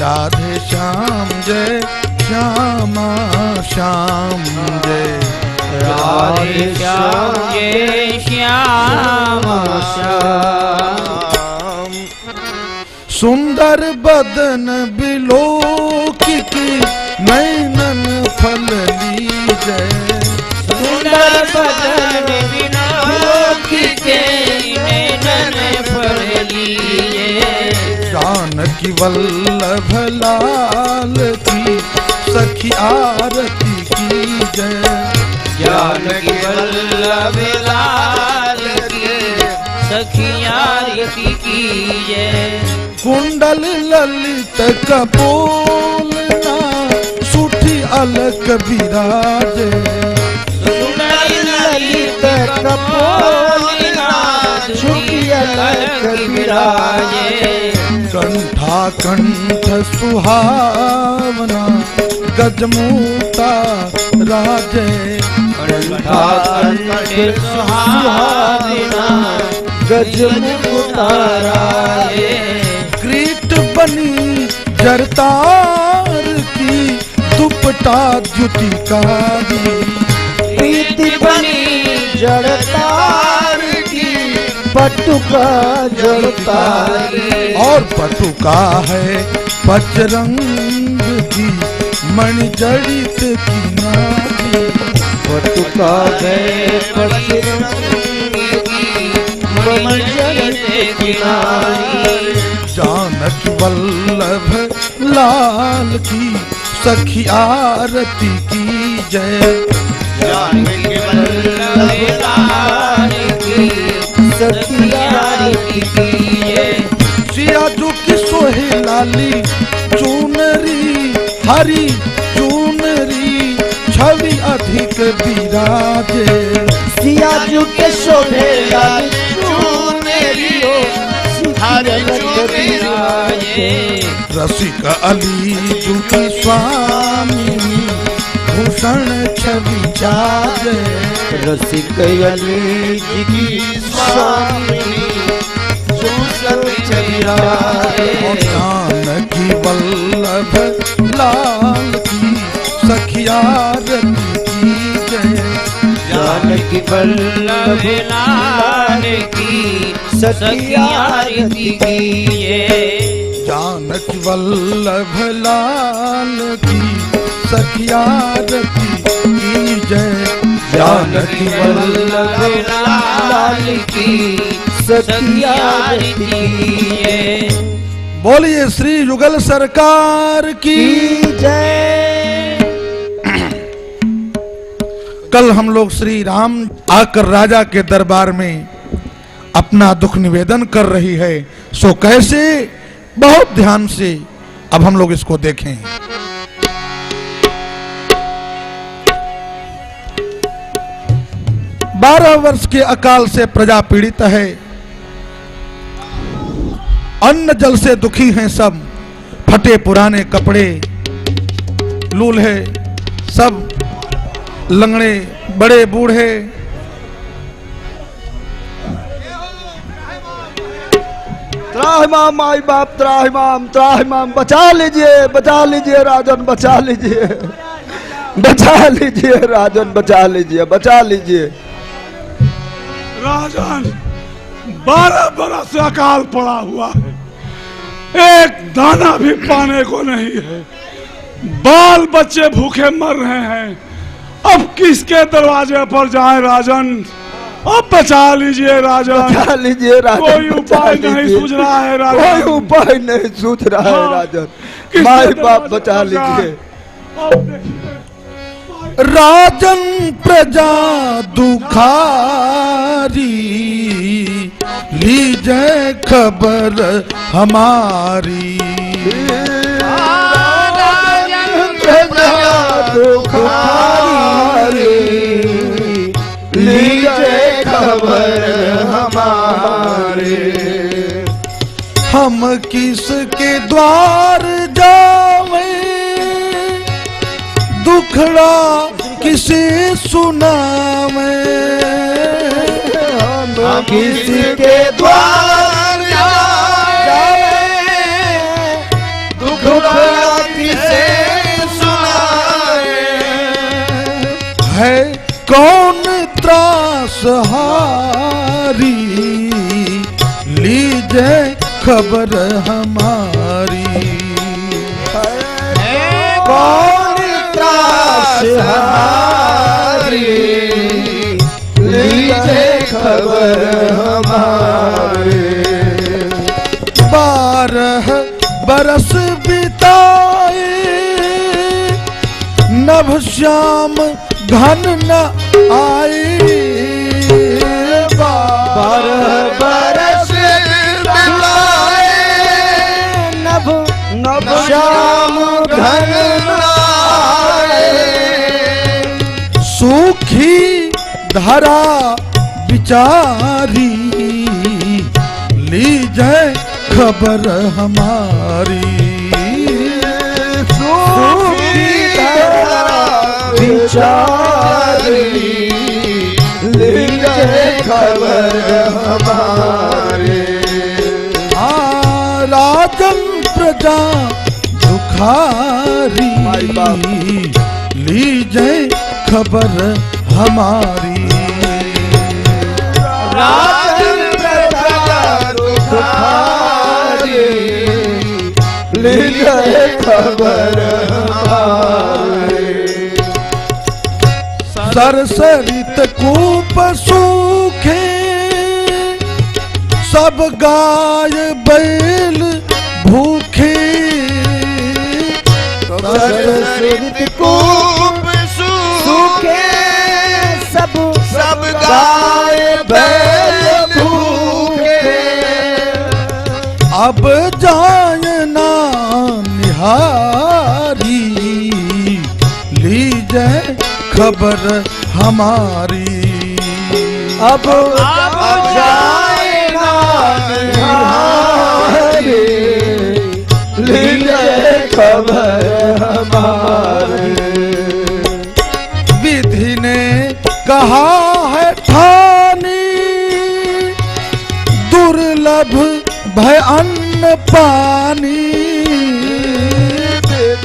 राधे श्याम जय श्यामा श्याम जय राधे श्याम जय श्यामा श्याम। सुंदर बदन बिलोकित नैनन फल लीजै। सुंदर बदन बिलोकित नैनन फल लीजै। जानकी वल्लभ लाल की सखी आरती की जय। जानकी वल्लभ लाल की सखी आरती की जय। कुंडल ललित कपोलना सुठी अलक विराजे। कुंडल ललित कपोलना सुठी अलक विराजे। कंठा कंठ सुहावना गजमूता राजे। कंठा कंठ सुहावना गजमुखता राजे। ग्रीट बनी जरतार की दुपट्टा द्युति कारी। प्रीति बनी जरतार की पटुका जड़तारी। और पटुका है पचरंग की मणिजड़ित की नारी। पटुका है पचरंग की मणिजड़ित की नारी। जानकी वल्लभ लाल की सखी आरती की जय। जानकी वल्लभ लाल की सखी आरती की जय। सियाजू की सोहे लाली चूनरी हरी चूनरी छवि अधिक विराजे। सियाजू के शोभे लाल चूनरी हरी विराजे। रसिक अली जू की स्वामिनी भूषण छवि जाजे। रसिक अली जी की स्वामिनी भूषण छवि जाजे। जानकी वल्लभ लाल की सखी आरती की जय। जानकी वल्लभ लाल की सखी आरती की जय। जानकी वल्लभ लाल की सखी आरती की जय। जानकी वल्लभ लाल की सखी आरती की जय। बोलिए श्री युगल सरकार की जय। कल हम लोग श्री राम आकर राजा के दरबार में अपना दुख निवेदन कर रही है। सो कैसे, बहुत ध्यान से अब हम लोग इसको देखें। 12 वर्ष के अकाल से प्रजा पीड़ित है। अन्न जल से दुखी हैं सब। फटे पुराने कपड़े, लूल्हे, सब लंगड़े, बड़े बूढ़े। त्राहिमाम माई बाप, त्राहिमाम त्राहिमाम, बचा लीजिए राजन, बचा लीजिए, बचा लीजिए राजन, बचा लीजिए, बचा लीजिए राजन। 12 बरस से अकाल पड़ा हुआ है, एक दाना भी पाने को नहीं है, बाल बच्चे भूखे मर रहे हैं। अब किसके दरवाजे पर जाएं राजन? अब बचा लीजिए राजन, बचा लीजिए राजन, कोई उपाय नहीं सूझ रहा है राजन, कोई उपाय नहीं सूझ रहा है राजन, माई बाप बचा लीजिए। राजन प्रजा दुखारी, लीजिए खबर हमारी। राजन प्रजा दुखारी, लीजिए खबर हमारी। हम किसके द्वार जावे, दुखड़ा किसे सुनावे। हम किसके द्वार जावे, दुखड़ा सहारी, लीजिए खबर हमारी। कौन त्रास हारी, लीजिए खबर हमारी। 12 बरस बिताए, नभ श्याम घन न आए। 12 बरस बिताए, नभ श्याम घन आए। सूखी धरा बिचारी, लीजिए खबर हमारी। सूखी धरा बिचारी, लीजिए खबर हमारी। राजन प्रजा दुखारी, लीजिए खबर हमारी। राजन प्रजा दुखारी, लीजिए खबर हमारी। सरसरित कूप सूखे, सब गाय बैल भूखे। सरसरित कूप सूखे, सब गाय बैल भूखे। अब जाए ना निहारी, लीजिए खबर हमारी। अब जाए ना निहारी, लीजिए खबर हमारी। विधि ने कहा है ठानी, दुर्लभ भय अन्न पानी।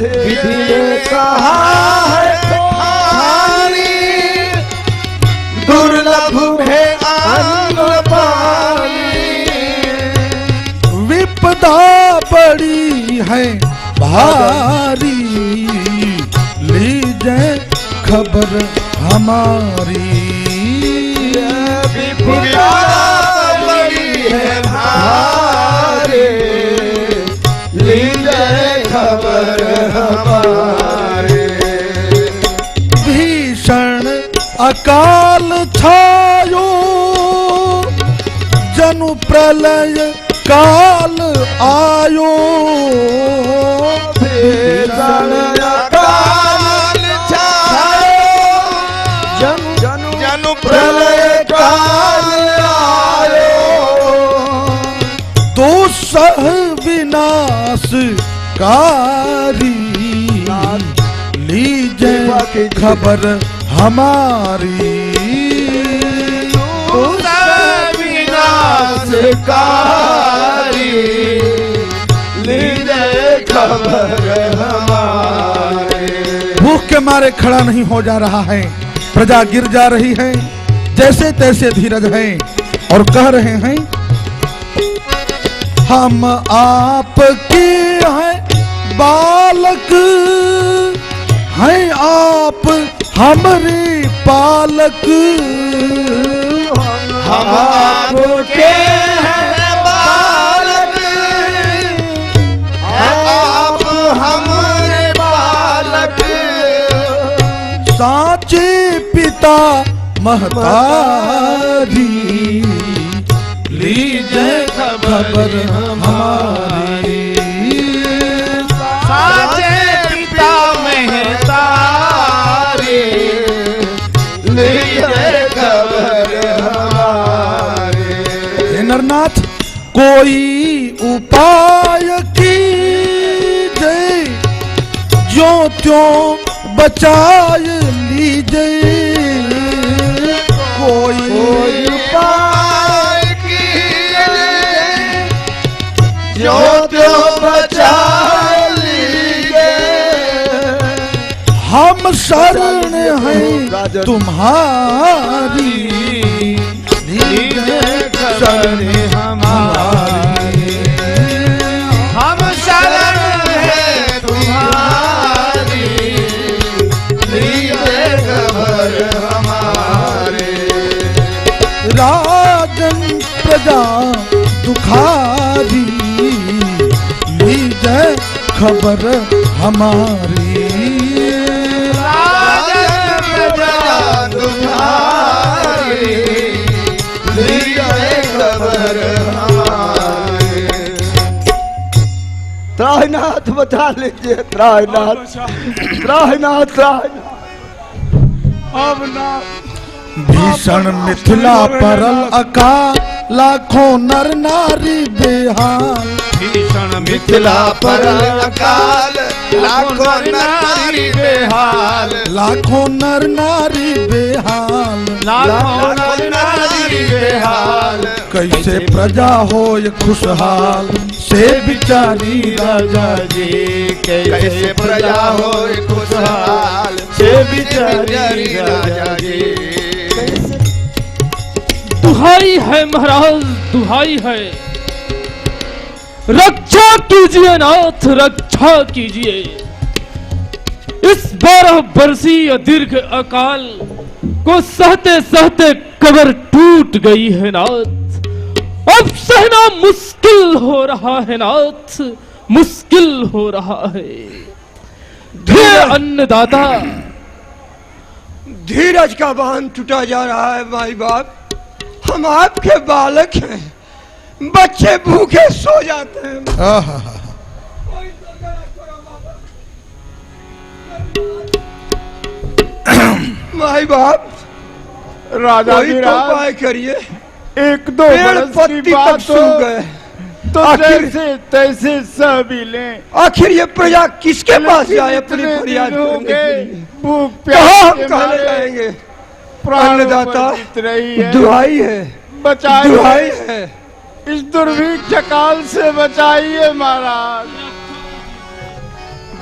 विधि ने कहा है ठानी, दुर्लभ है अन्न पानी। विपदा बड़ी है भारी, लीजिए खबर हमारी। विपदा बड़ी है भारी, लीजिए खबर हमारी। भीषण अकाल छायो, जनु प्रलय काल आयो। भीषण अकाल छायो, जनु प्रलय काल आयो। तो सह विनाशकारी, लीजिए खबर हमारी। विनाशकारी, लीजिए खबर हमारी। भूख के मारे खड़ा नहीं हो जा रहा है, प्रजा गिर जा रही है। जैसे तैसे धीरज है और कह रहे हैं, हम आपके हैं बालक, हैं आप हमारे पालक। हम आपके हैं बालक, आप हमारे बालक। साचे पिता महतारी, लीजिए खबर हमारी। साचे पिता महतारी, लीजिए खबर हमारी। हे नरनाथ, कोई उपाय कीजिए, ज्यों त्यों बचाए लीजिए। कोई उपाय कीजिए, ज्यों त्यों बचा लीजिए। हम शरण हैं राजन। तुम्हारी, लीजिए शरण हमारी। हम शरण है तुम्हारी, लीजिए खबर हमारे। राजन प्रजा दुखारी, लीजिए खबर हमारी। राजन प्रजा दुखारी, लीजिए खबर हमारे। त्राहिनाथ बचा लीजिए, त्राहिनाथ, त्राहिनाथ, त्राहिनाथ। अब ना भीषण मिथिला परल अकाल, लाखों नर नारी बेहाल। भीषण मिथिला पर अकाल, लाखों नारी बेहाल। लाखों नर नारी बेहाल। लाखों नारी बेहाल। कैसे प्रजा होय खुशहाल, से बिचारी राजा जी। कैसे प्रजा हो खुशहाल, से बिचारी राजा जी। दुहाई है महाराज, दुहाई है, रक्षा कीजिए नाथ, रक्षा कीजिए। इस 12 वर्षीय दीर्घ अकाल को सहते सहते कब्र टूट गई है नाथ। अब सहना मुश्किल हो रहा है नाथ, मुश्किल हो रहा है। हे अन्नदाता, धीरज का बांध टूटा जा रहा है माई बाप। हम आपके बालक हैं, बच्चे भूखे सो जाते हैं। आहा, माई बाप राजा कोई तो धीराज, उपाय करिए। एक दो पेड़ बरस की पत्ती तक बात सूख गए। तो आखिर- जैसे तैसे सह भी लें। आखिर ये प्रजा किसके पास जाए अपनी इतने फरियाद दिन हो करने गए, के लिए? भूख कहाँ प्यास हम के कहने मारे जाएंगे? प्राणों अन्नदाता, पर बीत रही है। दुहाई है, बचाइए, दुहाई है। इस दुर्भिक्ष काल से बचाइए महाराज।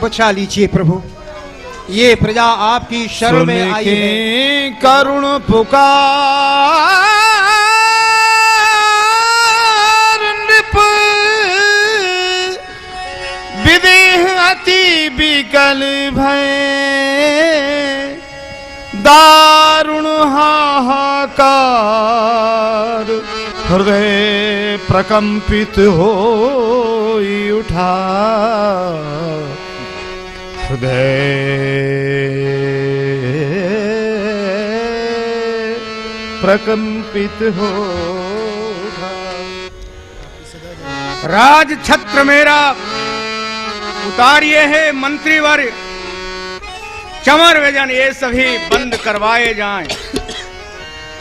बचा लीजिए प्रभु, ये प्रजा आपकी शरण में आई है। करुण पुकार नृप, विदेह अति विकल भय। दारुण हाहाकार, हृदय प्रकंपित होई उठा। हृदय प्रकंपित हो। राज छत्र मेरा उतारिए है मंत्रीवर्ग, चमर व्यजन ये सभी बंद करवाए जाएं।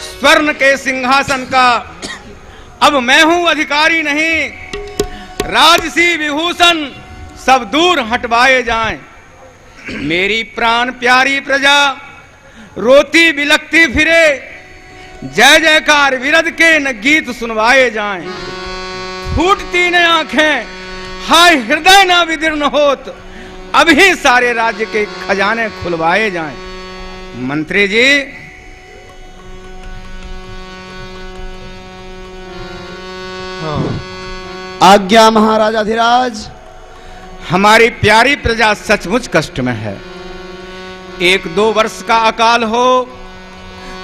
स्वर्ण के सिंहासन का अब मैं हूं अधिकारी नहीं, राजसी विभूषण सब दूर हटवाए जाएं। मेरी प्राण प्यारी प्रजा रोती बिलखती फिरे, जय जयकार विरध के न गीत सुनवाए जाएं। फूटती न आंखें, हाय हृदय न विदीर्ण होत, अभी सारे राज्य के खजाने खुलवाए जाएं। मंत्री जी, आज्ञा महाराजाधिराज। हमारी प्यारी प्रजा सचमुच कष्ट में है। 1-2 वर्ष का अकाल हो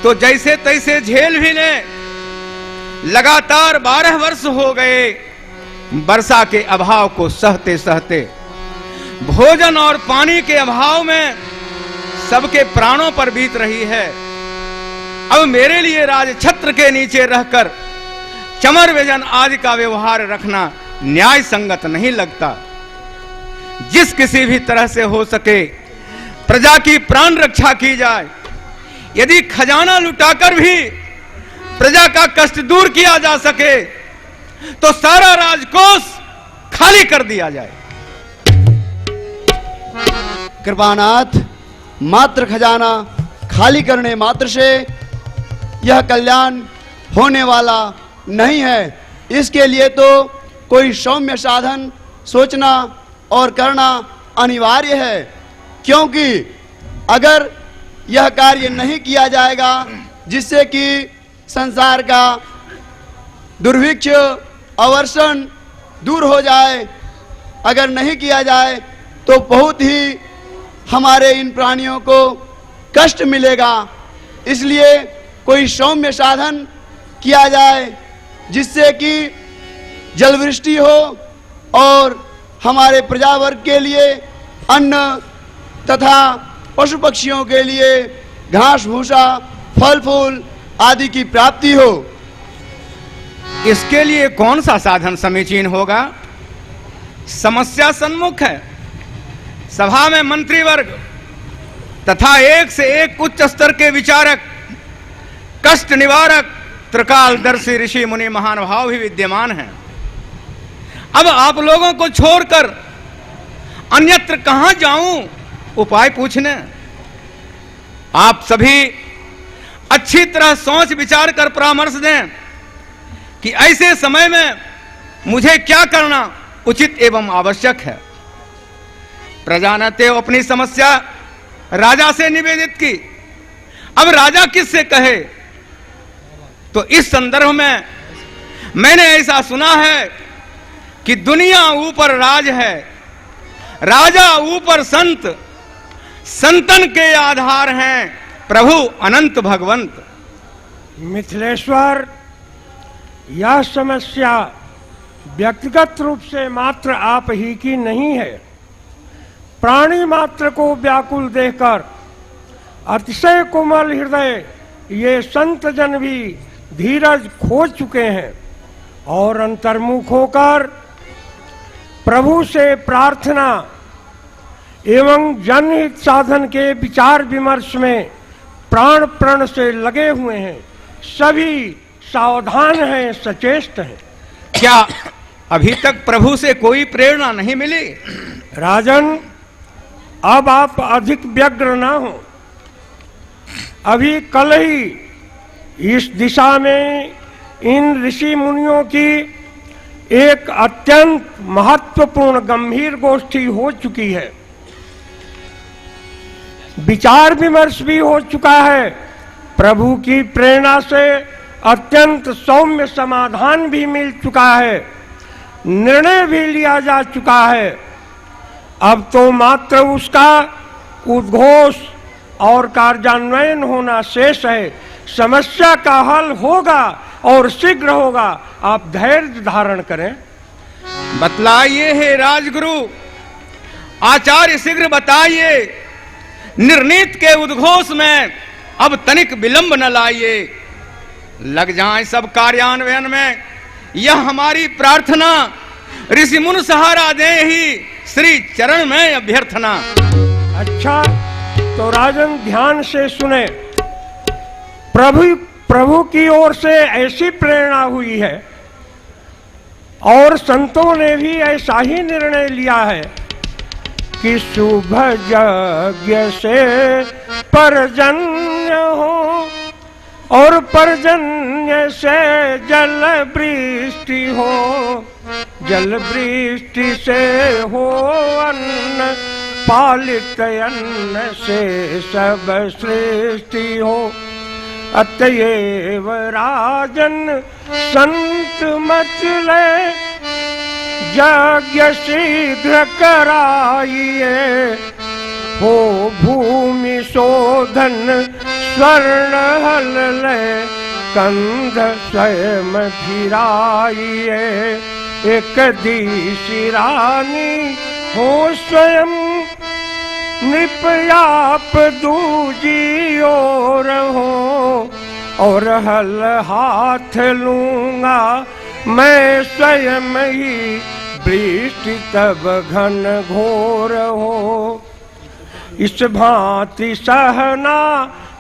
तो जैसे तैसे झेल भी ले, लगातार 12 वर्ष हो गए वर्षा के अभाव को सहते सहते। भोजन और पानी के अभाव में सबके प्राणों पर बीत रही है। अब मेरे लिए राजछत्र के नीचे रहकर चमर व्यजन आदि का व्यवहार रखना न्याय संगत नहीं लगता। जिस किसी भी तरह से हो सके प्रजा की प्राण रक्षा की जाए। यदि खजाना लुटाकर भी प्रजा का कष्ट दूर किया जा सके तो सारा राजकोष खाली कर दिया जाए। कृपानाथ, मात्र खजाना खाली करने मात्र से यह कल्याण होने वाला नहीं है। इसके लिए तो कोई सौम्य साधन सोचना और करना अनिवार्य है, क्योंकि अगर यह कार्य नहीं किया जाएगा जिससे कि संसार का दुर्भिक्ष अवर्षण दूर हो जाए, अगर नहीं किया जाए तो बहुत ही हमारे इन प्राणियों को कष्ट मिलेगा। इसलिए कोई सौम्य साधन किया जाए जिससे कि जलवृष्टि हो और हमारे प्रजावर्ग के लिए अन्न तथा पशु पक्षियों के लिए घास भूसा फल फूल आदि की प्राप्ति हो। इसके लिए कौन सा साधन समीचीन होगा? समस्या सन्मुख है। सभा में मंत्रीवर्ग तथा एक से एक उच्च स्तर के विचारक, कष्ट निवारक, त्रिकालदर्शी ऋषि मुनि महानुभाव भी विद्यमान हैं। अब आप लोगों को छोड़कर अन्यत्र कहां जाऊं उपाय पूछने? आप सभी अच्छी तरह सोच विचार कर परामर्श दें कि ऐसे समय में मुझे क्या करना उचित एवं आवश्यक है। प्रजा ने तो अपनी समस्या राजा से निवेदित की, अब राजा किससे कहे? तो इस संदर्भ में मैंने ऐसा सुना है कि दुनिया ऊपर राज है, राजा ऊपर संत, संतन के आधार हैं प्रभु अनंत भगवंत। मिथिलेश्वर, यह समस्या व्यक्तिगत रूप से मात्र आप ही की नहीं है। प्राणी मात्र को व्याकुल देखकर अतिशय कोमल हृदय ये संत जन भी धीरज खो चुके हैं और अंतर्मुख होकर प्रभु से प्रार्थना एवं जनहित साधन के विचार विमर्श में प्राण प्रण से लगे हुए हैं। सभी सावधान हैं, सचेष्ट हैं। क्या अभी तक प्रभु से कोई प्रेरणा नहीं मिली? राजन, अब आप अधिक व्यग्र ना हो। अभी कल ही इस दिशा में इन ऋषि मुनियों की एक अत्यंत महत्वपूर्ण गंभीर गोष्ठी हो चुकी है। विचार विमर्श भी हो चुका है। प्रभु की प्रेरणा से अत्यंत सौम्य समाधान भी मिल चुका है, निर्णय भी लिया जा चुका है। अब तो मात्र उसका उद्घोष और कार्यान्वयन होना शेष है। समस्या का हल होगा और शीघ्र होगा। आप धैर्य धारण करें। बतलाइए हे राजगुरु, आचार्य शीघ्र बताइए। निर्णीत के उद्घोष में अब तनिक विलंब न लाइए। लग जाएं सब कार्यान्वयन में, यह हमारी प्रार्थना। ऋषि मुनि सहारा दे ही श्री चरण में अभ्यर्थना। अच्छा, तो राजन ध्यान से सुने। प्रभु की ओर से ऐसी प्रेरणा हुई है और संतों ने भी ऐसा ही निर्णय लिया है कि शुभ यज्ञ से पर्जन्य हो और पर्जन्य से जल वृष्टि हो, जल वृष्टि से हो अन्न, पालित अन्न से सब सृष्टि हो। अतएव राजन संत मचले, यज्ञ शीघ्र कराइए। हो भूमि शोधन स्वर्ण हल ले, कंध स्वयं फिराइए। एक दिशि रानी हो स्वयं, नृपयाप दूजी ओर हो। और हल हाथ लूंगा मैं स्वयं ही, वृष्टि तब घन घोर हो। इस भांति सहना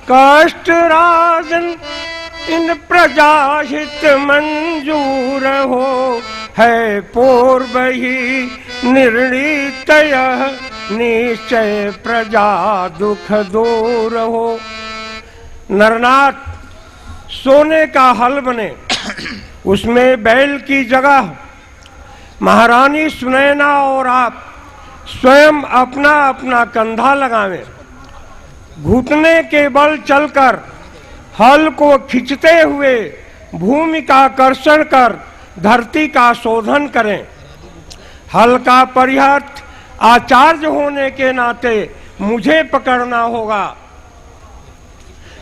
कष्ट राजन, इन प्रजाहित मंजूर हो। है पूर्व ही निर्णीत यह, निश्चय प्रजा दुख दूर हो। नरनाथ, सोने का हल बने, उसमें बैल की जगह महारानी सुनैना और आप स्वयं अपना अपना कंधा लगावें घुटने के बल चलकर हल को खींचते हुए भूमि का कर्षण कर धरती का शोधन करें। हल का परिहर्थ आचार्य होने के नाते मुझे पकड़ना होगा।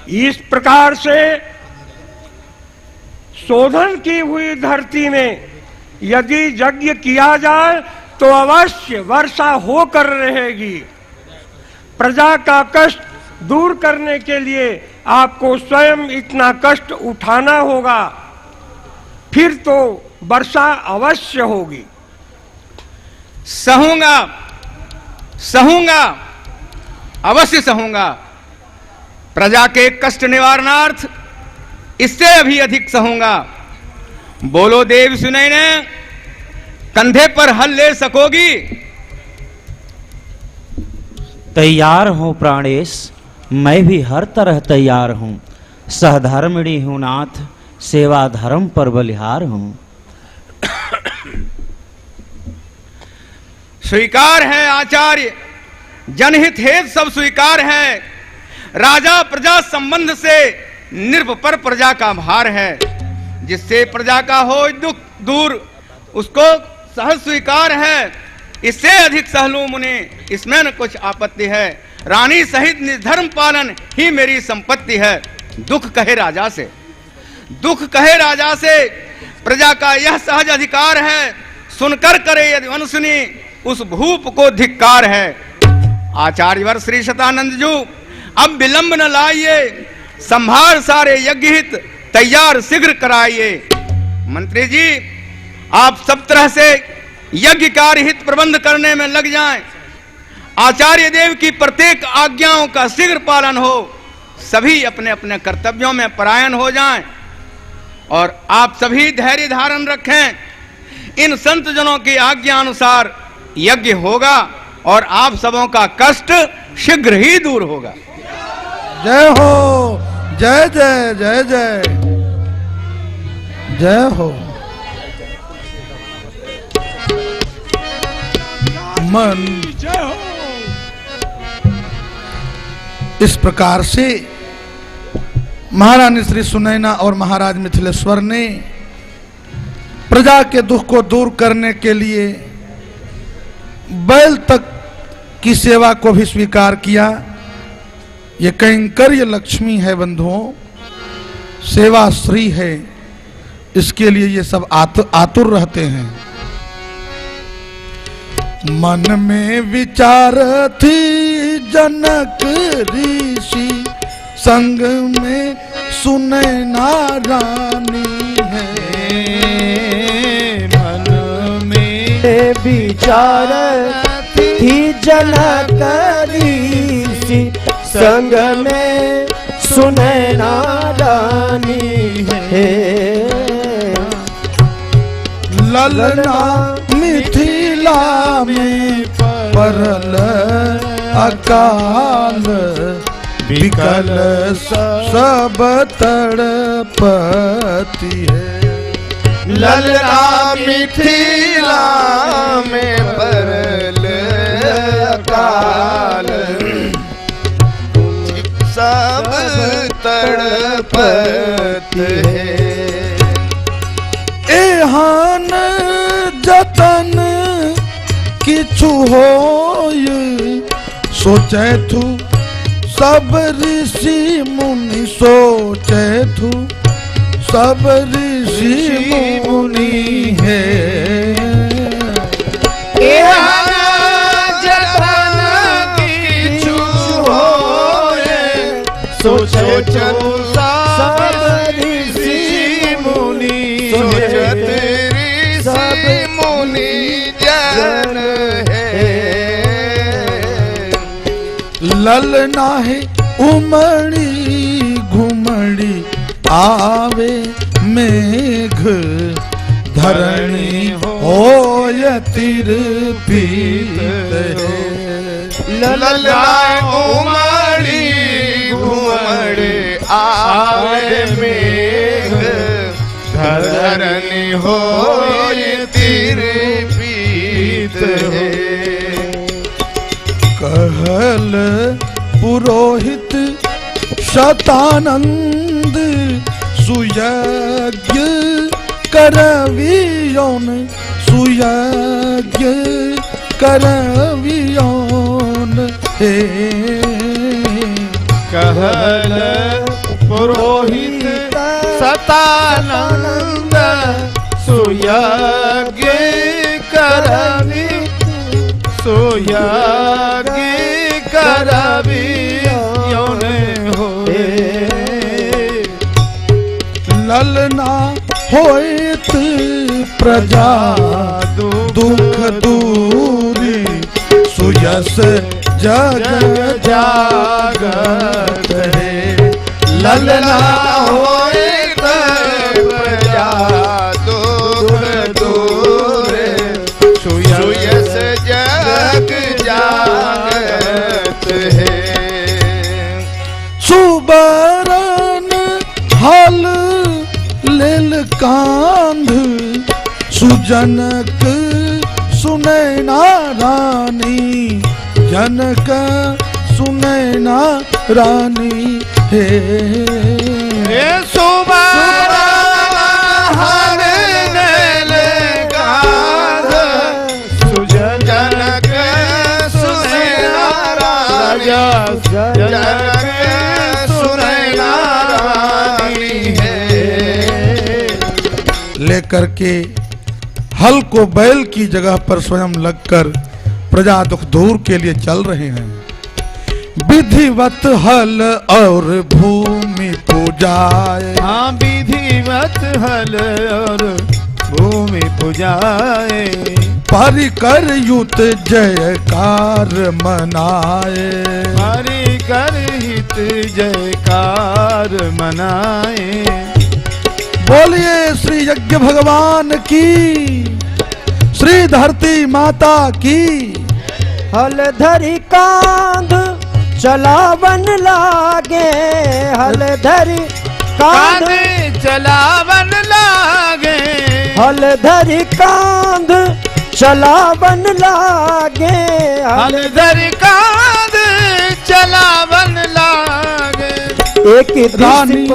इस प्रकार से शोधन की हुई धरती में यदि यज्ञ किया जाए तो अवश्य वर्षा होकर रहेगी। प्रजा का कष्ट दूर करने के लिए आपको स्वयं इतना कष्ट उठाना होगा, फिर तो वर्षा अवश्य होगी। सहूंगा, सहूंगा, अवश्य सहूंगा। प्रजा के कष्ट निवारणार्थ इससे अभी अधिक सहूंगा। बोलो देव सुनैने, कंधे पर हल ले सकोगी? तैयार हूं प्राणेश, मैं भी हर तरह तैयार हूं। सहधर्मिणी हूं नाथ, सेवा धर्म पर बलिहार हूं। स्वीकार है आचार्य, जनहित हेत सब स्वीकार है। राजा प्रजा संबंध से निर्भर प्रजा का भार है। जिससे प्रजा का हो दुख दूर, उसको सहज स्वीकार है। इससे अधिक सहलू मुने, इसमें न कुछ आपत्ति है। रानी सहित निर्धर्म पालन ही मेरी संपत्ति है। दुख कहे राजा से, दुख कहे राजा से, प्रजा का यह सहज अधिकार है। सुनकर करे यदि अनसुनी, उस भूप को धिक्कार है। आचार्यवर श्री शतानंद जू, अब विलंब न लाइए, संभार सारे यज्ञ हित तैयार शीघ्र कराइए। मंत्री जी, आप सब तरह से यज्ञ कार्य हित प्रबंध करने में लग जाएं। आचार्य देव की प्रत्येक आज्ञाओं का शीघ्र पालन हो। सभी अपने अपने कर्तव्यों में परायण हो जाएं और आप सभी धैर्य धारण रखें। इन संत जनों की आज्ञा अनुसार यज्ञ होगा और आप सबों का कष्ट शीघ्र ही दूर होगा। जय हो, जय जय जय जय जय हो। मन इस प्रकार से महारानी श्री सुनैना और महाराज मिथिलेश्वर ने प्रजा के दुख को दूर करने के लिए बैल तक की सेवा को भी स्वीकार किया। ये कैंकर्य लक्ष्मी है बंधुओं, सेवा श्री है। इसके लिए ये सब आतुर रहते हैं। मन में विचार थी जनक ऋषि, संग में सुनैना रानी है। मन में विचार थी जनक ऋषि, संग में सुनैना रानी है। ललना मिथिला में परल अकाल, विकल सब तड़पती है। ललना मिथिला में परल अकाल, सब तड़पती है। एहान जतन किछु होय, सोचे थू सब ऋषि मुनि, सोचे थू सब ऋषि मुनि है। एहान जतन किछु होय, सोचे थू सब ऋषि मुनि, सोचत ऋषि मुनि जन है। ललना है उमड़ी घुमड़ी, आवे मेघ धरणी होय तिरपीत है। ललना उमड़ी घुमड़ी, आवे मेघ धरणी होय तिरपीत है। कहल पुरोहित शतानंद सुयज्ञ करवियोन सुयज्ञ करवियोन हे कहल पुरोहित सतानंद सुयज्ञ करवि सुयज्ञ करवि होए ललना होइत प्रजा दुख दूरी सुयस जग जागत है ललना होइत प्रजा दुख दूरे सुयस जग जागत है सुबरन हल लेल कांध सुजनक सुनैना रानी जनक सुनैना रानी हे सुबरन हल लेल कांध सुजनक सुनैना राजा जनक सुनैना रानी है लेकर के हल को बैल की जगह पर स्वयं लगकर प्रजा दुख दूर के लिए चल रहे हैं। विधिवत हल और भूमि पूजाए हाँ विधिवत हल और भूमि पूजाए परिकर युत जयकार मनाए परिकर हित जयकार मनाए बोलिए श्री यज्ञ भगवान की श्री धरती माता की हल धरी कांध चलावन लागे हल धरी कांध चलावन लागे हल धरी कांध चलावन लागे हल धरी कांध चलावन लागे एक रानी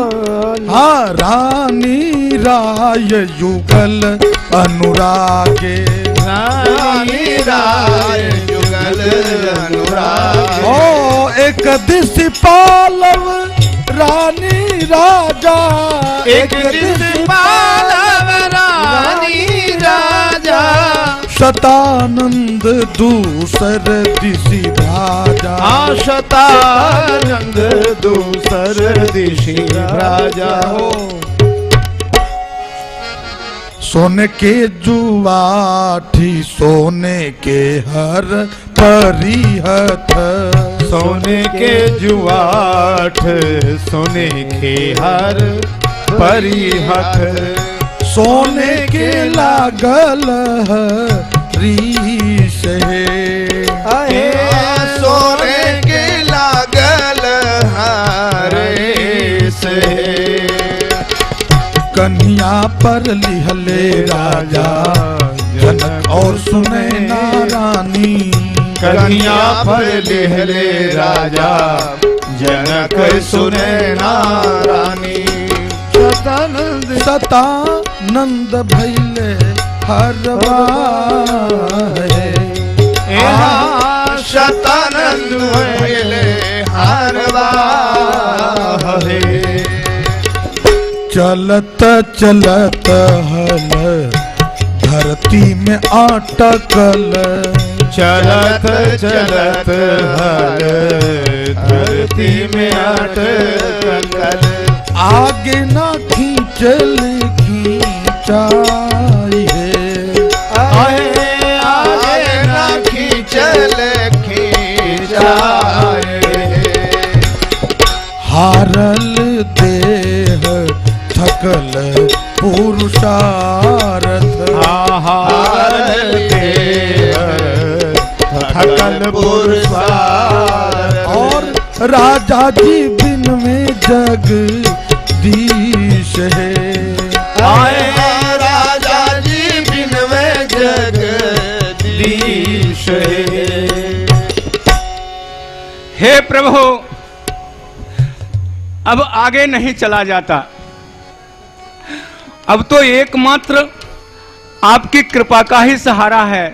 हाँ रानी राय युगल अनुरागे रानी राय युगल अनुरागे ओ एक दिश पालव रानी राजा एक दिश पालव रानी राजा शतानंद दूसर दिशि राजा शतानंद दूसर दिशि राजा हो सोने के जुआठी सोने के हर परिहत सोने के जुआठ सोने के हर परिहत सोने के लागल रीस है सोने के लागल हरेस कन्या पर लिहले राजा जनक और सुनैना रानी कन्या पर लिहले राजा जनक सुनैना रानी सतानंद भैले हरवा है शतानंद भैले हरवा है चलत चलत हल धरती में अटकल चलत चलत हल धरती में अटकल आगे ना खींचल खींचाई है आगे ना खींचल खींचाए हारल देह थकल पुरुषार्थ हारल देह थकल पुरुषार्थ और राजा जी बिन में जग दीश है आए राजा जी बिन में जग दीश हे प्रभु, अब आगे नहीं चला जाता। अब तो एकमात्र आपकी कृपा का ही सहारा है।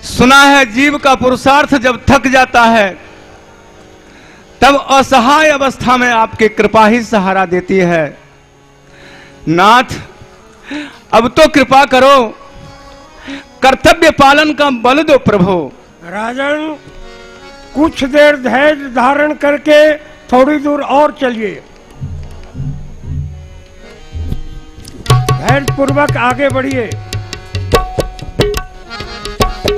सुना है जीव का पुरुषार्थ जब थक जाता है तब असहाय अवस्था में आपकी कृपा ही सहारा देती है। नाथ, अब तो कृपा करो, कर्तव्य पालन का बल दो प्रभु। राजन, कुछ देर धैर्य धारण करके थोड़ी दूर और चलिए, धैर्य पूर्वक आगे बढ़िए।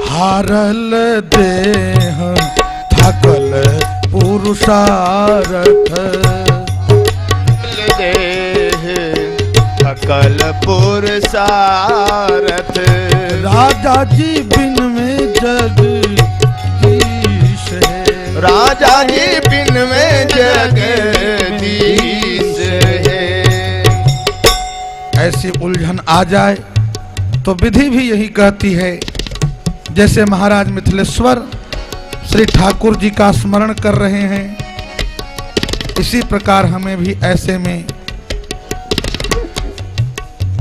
हारल देह थकल पुरुषार्थ, देह थकल पुरुषार्थ, राजा जी बिन में जगदीश है, राजा जी बिन में जगदीश है। ऐसी उलझन आ जाए तो विधि भी यही कहती है। जैसे महाराज मिथिलेश्वर श्री ठाकुर जी का स्मरण कर रहे हैं, इसी प्रकार हमें भी ऐसे में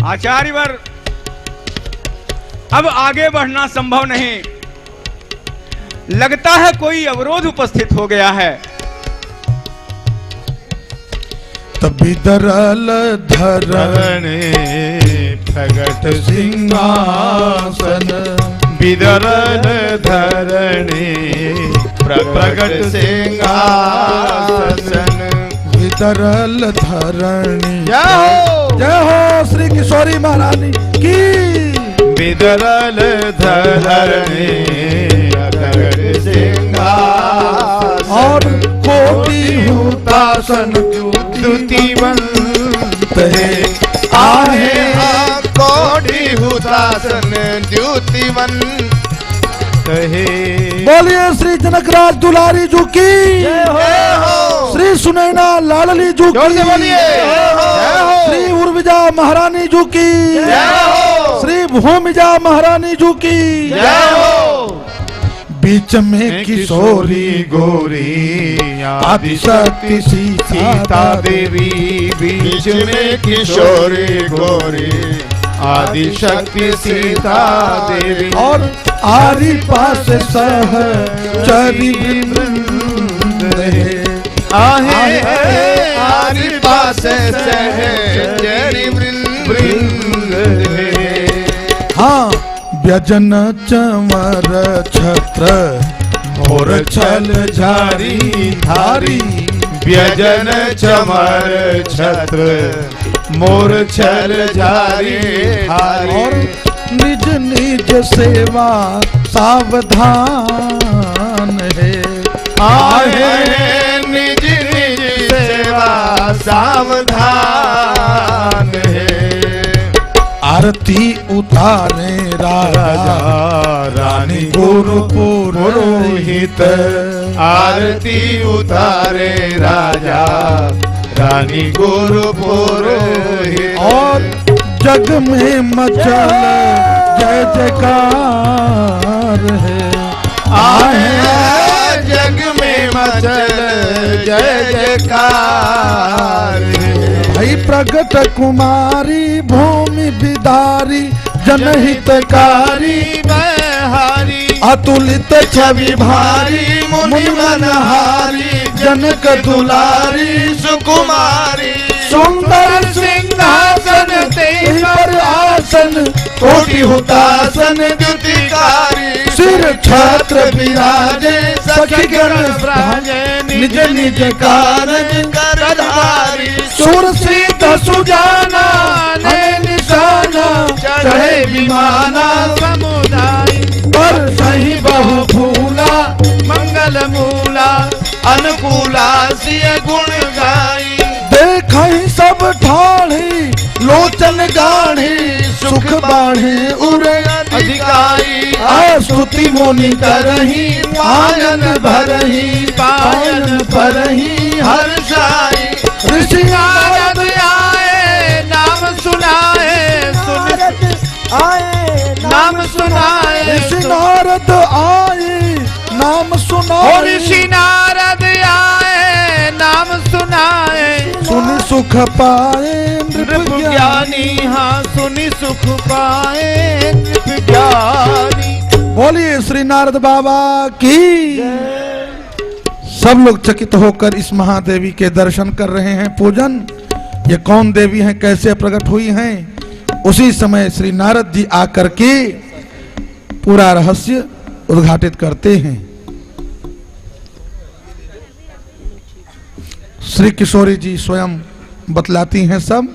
आचार्यवर, अब आगे बढ़ना संभव नहीं, लगता है कोई अवरोध उपस्थित हो गया है। बिदरल धरणे प्रगट सिंहासन, बिदरल धरणे प्रगट सिंहासन, बिदरल धरणी। जय हो श्री किशोरी महारानी की। बिदरल धरणे प्रगट सिंहासन, और कोटि हुतासन द्युतिवंत है, आहे कोटि हुतासन द्युतिवंत है। बोलिए श्री जनकराज दुलारी जी की, श्री सुनैना लाडली जी की, श्री उर्विजा महारानी जी की, श्री भूमिजा महारानी जी की। बीच में किशोरी गोरी आदिशक्ति सीता देवी, बीच में किशोरी गोरी आदिशक्ति सीता देवी, और आरी पास सहचरी वृंद है, आहे आरी पास सहचरी वृंद है। हाँ, व्यजन चमर छत्र मोर छल झारी धारी, व्यजन चमर छत्र मोर छल झारी धारी, और निज निज सेवा सावधान है, आहे निज निज सेवा सावधान है। आरती उतारे राजा रानी गुरु पुरोहित, आरती उतारे राजा रानी गुरु पुरोहित, और जग में मचल जय जयकार है, आहे जग में मचल जय जयकार है। भाई प्रगट कुमारी भूमि विदारी जनहितकारी, बहारी अतुलित छवि भारी मुनि मनहारी, जनक दुलारी सुकुमारी, सुंदर सिंहासन तेहि पर आसन, कोटि हुतासन द्युतिकारी, सिर छत्र विराजे सखी गण ब्राजे, निज निज कारज करधारी, सुर सिद्ध सुजाना है निशाना, चढ़े विमाना समुदाय, पर सही बहु फूला मंगल मूला, अनुकूला सिय गुण गाई, देखहि सब ठाढ़ी लोचन गाढ़ी, सुख बाढ़े उर अधिकारी, स्तुति मुनि करही पायन भरही, पायन परही हर्षाई, ऋषि नारद आए नाम सुनाए, नाम सुनाए, ऋषि नारद आए नाम सुनो ऋषि नारद आए नाम सुनाए, सुनि सुख पाए नृप ज्ञानी। हाँ सुनि सुख पाए नृप ज्ञानी। बोलिए श्री नारद बाबा की। सब लोग चकित होकर इस महादेवी के दर्शन कर रहे हैं, पूजन। ये कौन देवी हैं, कैसे प्रकट हुई हैं? उसी समय श्री नारद जी आकर के पूरा रहस्य उद्घाटित करते हैं। श्री किशोरी जी स्वयं बतलाती हैं सब।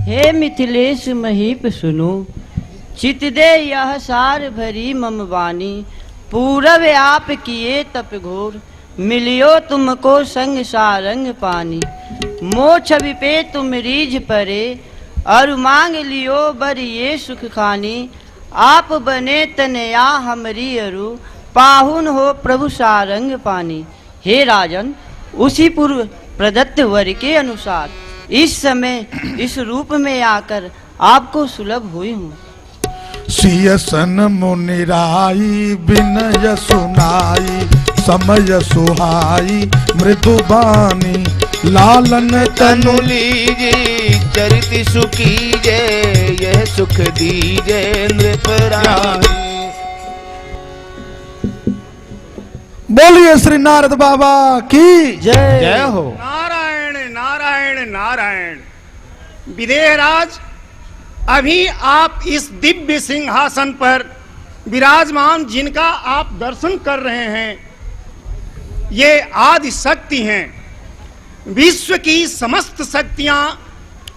हे मिथिलेश महीप सुनो, चित दे यह सार भरी मम वाणी। पूरब आप किए तप घोर, मिलियो तुमको संग सारंग पानी। मोछ विपे तुम रीझ परे, और मांग लियो बर ये सुख खानी। आप बने तनया हमरी अरु, पाहुन हो प्रभु सारंग पानी। हे राजन, उसी पूर्व प्रदत्त वर के अनुसार इस समय इस रूप में आकर आपको सुलभ हुई हूँ। सियसन मुनिराई बिनय सुनाई, समय सुहाई मृदुबानी। लालन तनु लीजे चरित सुखीजे, यह सुख दीजे नृपरानी। बोलिए श्री नारद बाबा की जय। जय हो। नारायण नारायण नारायण। विदेहराज, अभी आप इस दिव्य सिंहासन पर विराजमान जिनका आप दर्शन कर रहे हैं, ये आदि शक्ति हैं। विश्व की समस्त शक्तियां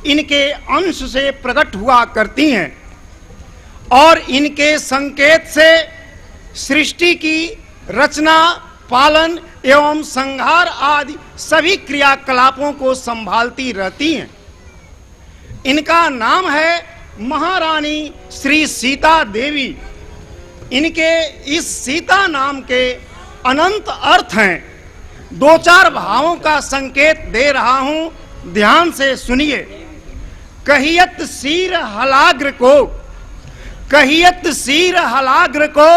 इनके अंश से प्रकट हुआ करती हैं और इनके संकेत से सृष्टि की रचना, पालन एवं संहार आदि सभी क्रियाकलापों को संभालती रहती हैं। इनका नाम है महारानी श्री सीता देवी। इनके इस सीता नाम के अनंत अर्थ हैं। दो चार भावों का संकेत दे रहा हूं, ध्यान से सुनिए। कहियत सीर हलाग्र को, कहियत सीर हलाग्र को,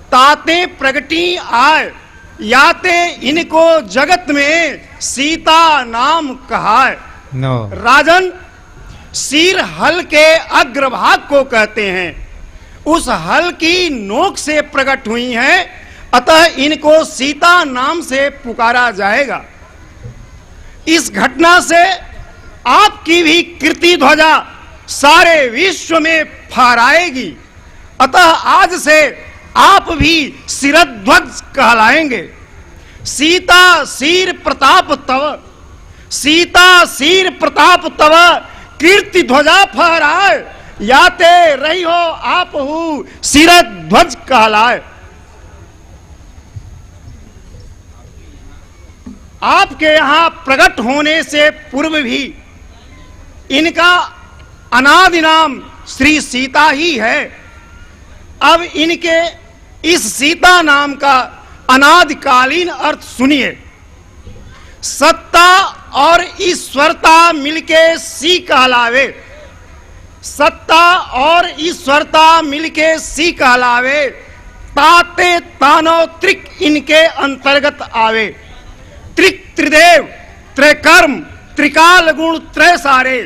ताते प्रगटी आय। याते इनको जगत में सीता नाम कहाय। राजन, सिर हल के अग्रभाग को कहते हैं। उस हल की नोक से प्रकट हुई हैं, अतः इनको सीता नाम से पुकारा जाएगा। इस घटना से आपकी भी कीर्ति ध्वजा सारे विश्व में फहराएगी। अतः आज से आप भी सिरध्वज कहलाएंगे। सीता सिर प्रताप तव, सीता सिर प्रताप तव, कीर्ति ध्वजा फहराए। याते रही हो आप हूँ सिरध्वज कहलाए। आपके यहाँ प्रकट होने से पूर्व भी इनका अनादि नाम श्री सीता ही है। अब इनके इस सीता नाम का अनादिकालीन अर्थ सुनिए। सत्ता और ईश्वरता मिलके सी कहलावे। सत्ता और ईश्वरता मिलके सी कहलावे। ताते तानो त्रिक इनके अंतर्गत आवे। त्रिक त्रिदेव, त्रैकर्म, त्रिकाल गुण त्रय सारे,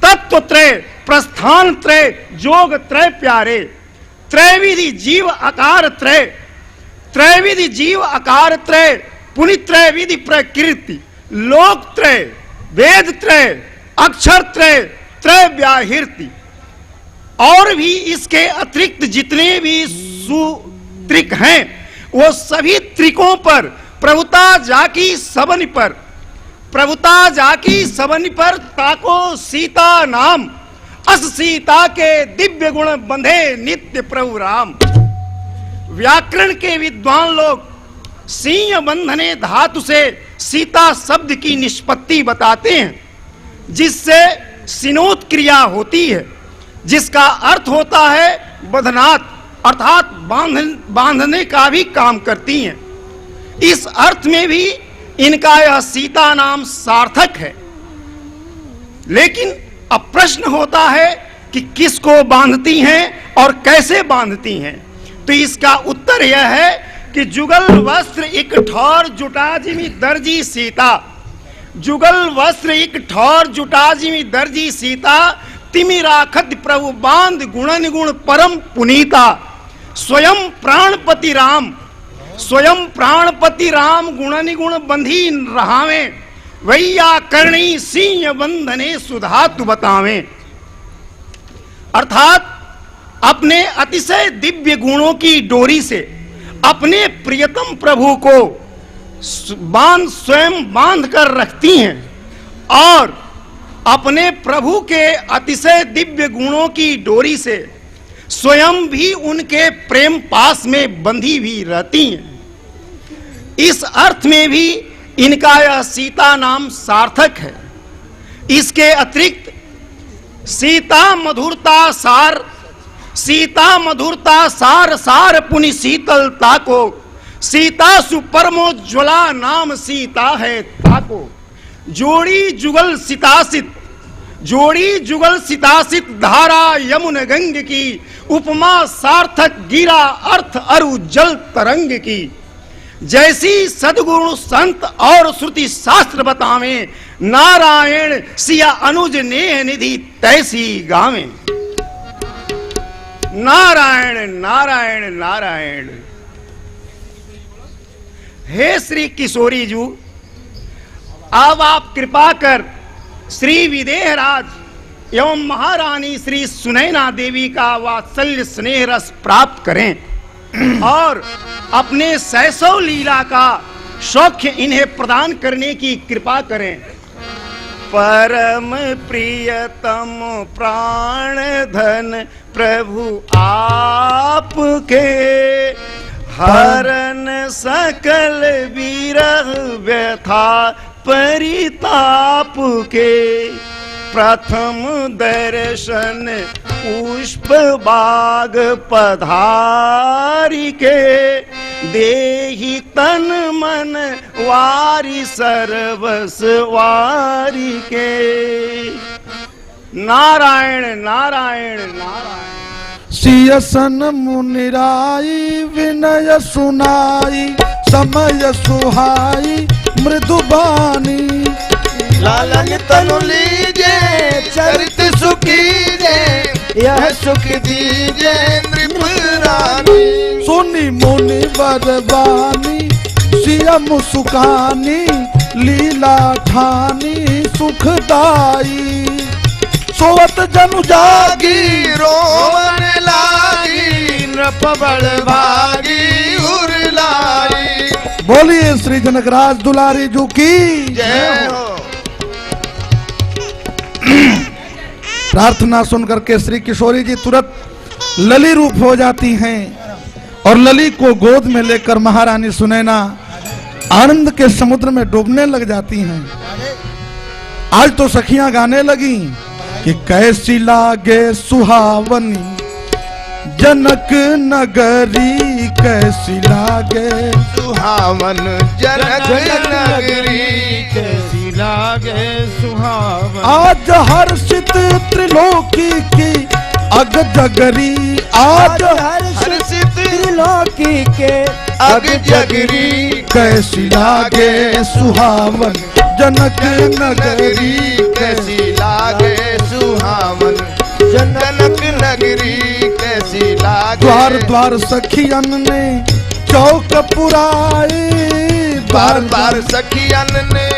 तत्व त्रय, प्रस्थान त्रय, जोग त्रय प्यारे। त्रैविधि जीव आकार त्रय, त्रैविधि जीव आकार त्रय, पुनित त्रय विधि प्रकृति, लोक त्रय, वेद त्रय, अक्षर त्रय, त्रय व्याहृति। और भी इसके अतिरिक्त जितने भी सुत्रिक हैं, वो सभी त्रिकों पर प्रभुता जाकी सबन पर, प्रभुता जाकी सबन पर ताको सीता नाम। अस सीता के दिव्य गुण बंधे नित्य प्रभु राम। व्याकरण के विद्वान लोग सिंह बंधने धातु से सीता शब्द की निष्पत्ति बताते हैं, जिससे सिनोत क्रिया होती है, जिसका अर्थ होता है बधनात्, अर्थात बांधने का भी काम करती हैं। इस अर्थ में भी इनका यह सीता नाम सार्थक है। लेकिन अब प्रश्न होता है कि किसको बांधती हैं और कैसे बांधती हैं, तो इसका उत्तर यह है कि जुगल वस्त्र एक ठौर जुटा जिमी दर्जी सीता, जुगल वस्त्र एक ठौर जुटा जिमी दर्जी सीता, तिमि राखत प्रभु बांध गुणन गुण परम पुनीता। स्वयं प्राणपति राम, स्वयं प्राणपति राम गुणनि गुण बंधी रहावे, वैया करणी सिंह बंधने सुधातु बतावे। अर्थात अपने अतिशय दिव्य गुणों की डोरी से अपने प्रियतम प्रभु को स्वयं बांध कर रखती हैं और अपने प्रभु के अतिशय दिव्य गुणों की डोरी से स्वयं भी उनके प्रेम पास में बंधी भी रहती हैं। इस अर्थ में भी इनका यह सीता नाम सार्थक है। इसके अतिरिक्त सीता मधुरता सार, सीता मधुरता सार सार पुनि शीतलता को, सीता सुपरमोज्वला नाम सीता है ताको। जोड़ी जुगल सितासित, जोड़ी जुगल सितासित धारा यमुन गंग की, उपमा सार्थक गिरा अर्थ अरु जल तरंग की। जैसी सदगुरु संत और श्रुति शास्त्र बतावे, नारायण सिया अनुज नेह निधि तैसी गावे। नारायण नारायण नारायण। हे श्री किशोरी जी, अब आप कृपा कर श्री विदेहराज एवं महारानी श्री सुनैना देवी का वात्सल्य स्नेह रस प्राप्त करें और अपने शैशव लीला का सौख्य इन्हें प्रदान करने की कृपा करें। परम प्रियतम प्राण धन प्रभु आपके, हरन सकल विरह व्यथा परिताप के। प्रथम दर्शन पुष्प बाग पधारी के, देहि तन मन वारी सर्वस वारी के। नारायण नारायण नारायण। सियसन मुनिराई विनय सुनाई, समय सुहाई मृदुबानी। लालन तनु लीजे चरित सुखीजे, यह सुख दीजे नृपरानी। सुनी मुनि बरबानी सिया मुस्कानी, लीला ठानी सुखदाई। सोवत जनु जागी रोवन लागी, नृप बड़ भागी उरलाई। बोलिए श्री जनकराज दुलारी जी की जय हो। प्रार्थना सुनकर के श्री किशोरी जी तुरंत लली रूप हो जाती हैं और लली को गोद में लेकर महारानी सुनैना आनंद के समुद्र में डूबने लग जाती हैं। आज तो सखियां गाने लगी कि कैसी लागे सुहावनी जनक नगरी, कैसी लागे सुहावन जनक नगरी, कैसी लागे सुहावन। आज हर्षित त्रिलोकी की अग जगरी, आज हर्षित त्रिलोकी के अग जगरी, कैसी लागे सुहावन जनक नगरी, कैसी लागे सुहावन जनक नगरी, कैसी लागे। द्वार द्वार सखियन ने चौक पुराई, द्वार द्वार सखियन ने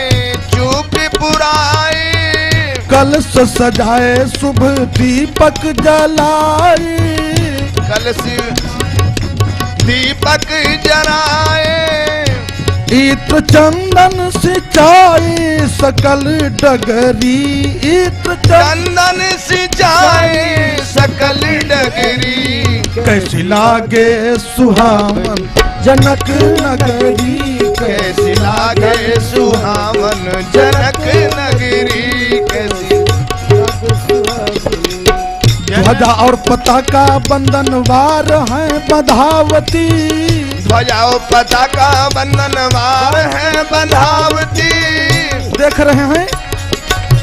चौक पुराई। कलश सजाए शुभ दीपक जलाए, कलश दीपक जलाए। इत्र चंदन सिंचाई सकल डगरी, इत्र चंदन सिंचाई सकल डगरी, कैसी लागे सुहावन जनक नगरी, कैसी लागे सुहावन जनक नगरी, कैसी ध्वजा और पताका बंधन वार है बधावती, ध्वजा और पताका बंधन वार है बधावती। देख रहे हैं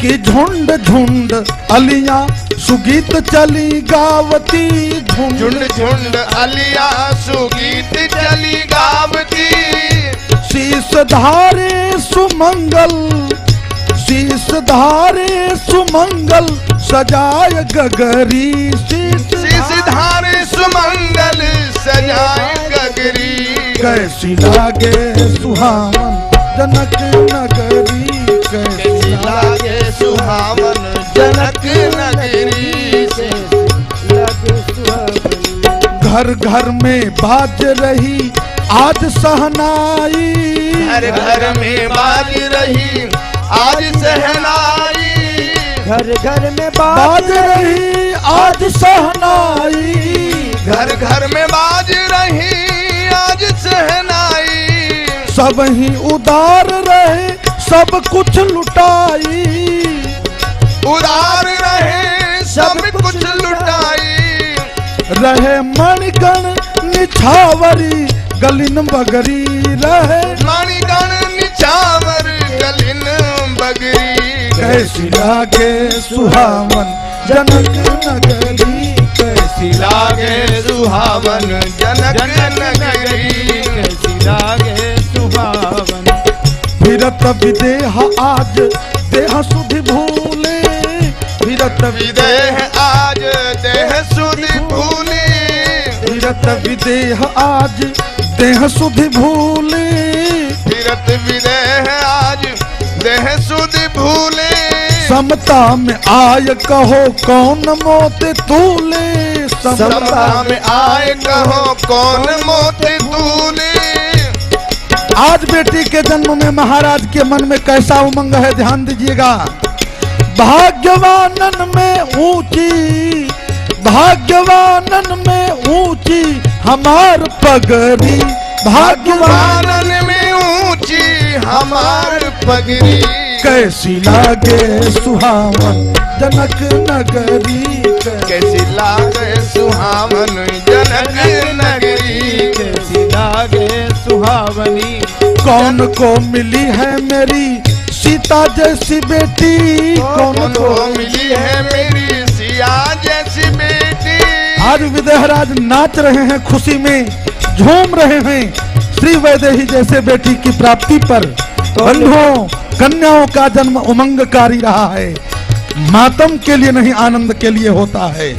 कि झुंड झुंड अलियां सुगीत चली गावती, झुंड झुंड अलियां सुगीत चली गावती। शीस धारे सुमंगल, शीस धारे सुमंगल सजाय गगरी, शीस धारे सुमंगल सजाय गगरी। कैसी लागे सुहावन जनक नगरी, कैसी लागे सुहावन जनक नगरी से लगे सुहावनी। घर घर में बाज रही आज सहनाई, घर घर में बाज रही आज सहनाई। घर घर में बाज रही आज सहनाई, घर घर में बाज रही आज सहनाई। सब ही उदार रहे सब कुछ लुटाई, उदार रहे सब कुछ लुटाई। रहे मणिगण निछावरी गलिन बगरी, रहे मणिगण निछावर गलिन बगरी। कैसी लागे सुहावन जनक नगरी, कैसी लागे सुहावन जनक नगरी। कैसी लागे सुहावन। फिरत विदेह आज देह सुधि भूले, फिरत विदेह आज देह सुधि भूले। फिरत विदेह आज देह सुधि भूले, फिरत विदेह आज देह सुधि भूले। समता में आय कहो कौन मोत तूले, समता में आय कहो कौन मोत तूले। आज बेटी के जन्म में महाराज के मन में कैसा उमंग है, ध्यान दीजिएगा। भाग्यवानन में ऊंची, भाग्यवानन में ऊंची हमार पगरी, भाग्यवानन में ऊंची हमार पगरी। कैसी लागे सुहावन जनक नगरी, कैसी लागे सुहावन जनक नगरी। कैसी लागे सुहावनी। कौन को मिली है मेरी सीता जैसी बेटी, कौन को मिली है मेरी सिया जैसी बेटी। आज विदेहराज नाच रहे हैं, खुशी में झूम रहे हैं श्री वैदेही जैसे बेटी की प्राप्ति पर। बंधुओं कन्याओं का जन्म उमंगकारी रहा है, मातम के लिए नहीं आनंद के लिए होता है।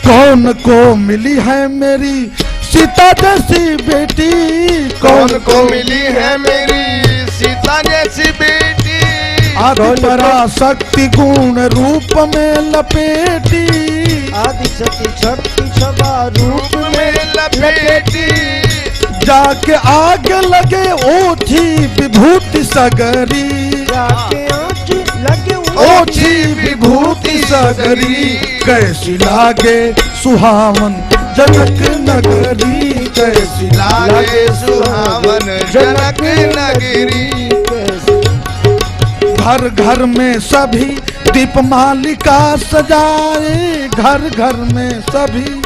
कौन को मिली है मेरी सीता जैसी बेटी, कौन को मिली है मेरी सीता जैसी बेटी। आदि पराशक्ति गुण रूप में लपेटी, आदि शक्ति छबा रूप में लपेटी। जाके आगे लगे ओछी विभूति सगरी, जाके आगे लगे ओछी विभूति सगरी। कैसी लागे सुहावन जनक नगरी, कैसी लागे सुहावन जनक नगरी। घर घर में सभी दीप मालिका सजाए, घर घर में सभी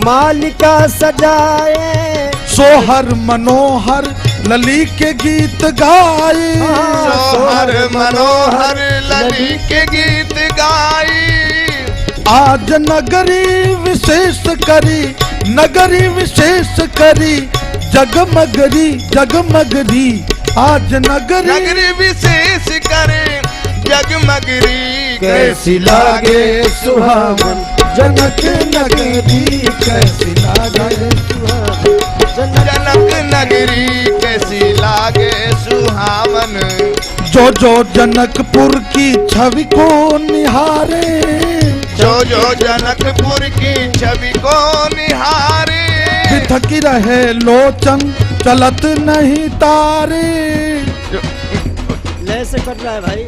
मालिका सजाए। सोहर मनोहर लली के गीत गाए, सोहर मनोहर लली के गीत गाए। आज नगरी विशेष करी, नगरी विशेष करी जगमगरी, जगमगरी। आज नगरी विशेष करे जगमगरी। कैसी लागे सुहावन जनक नगरी, कैसी लागे जनक नगरी। कैसी लागे सुहावन। जो जनकपुर की छवि को निहारे, जो जनकपुर की छवि को निहारे। बिथकी रहे लोचन चलत नहीं तारे, ले से कट रहा है भाई।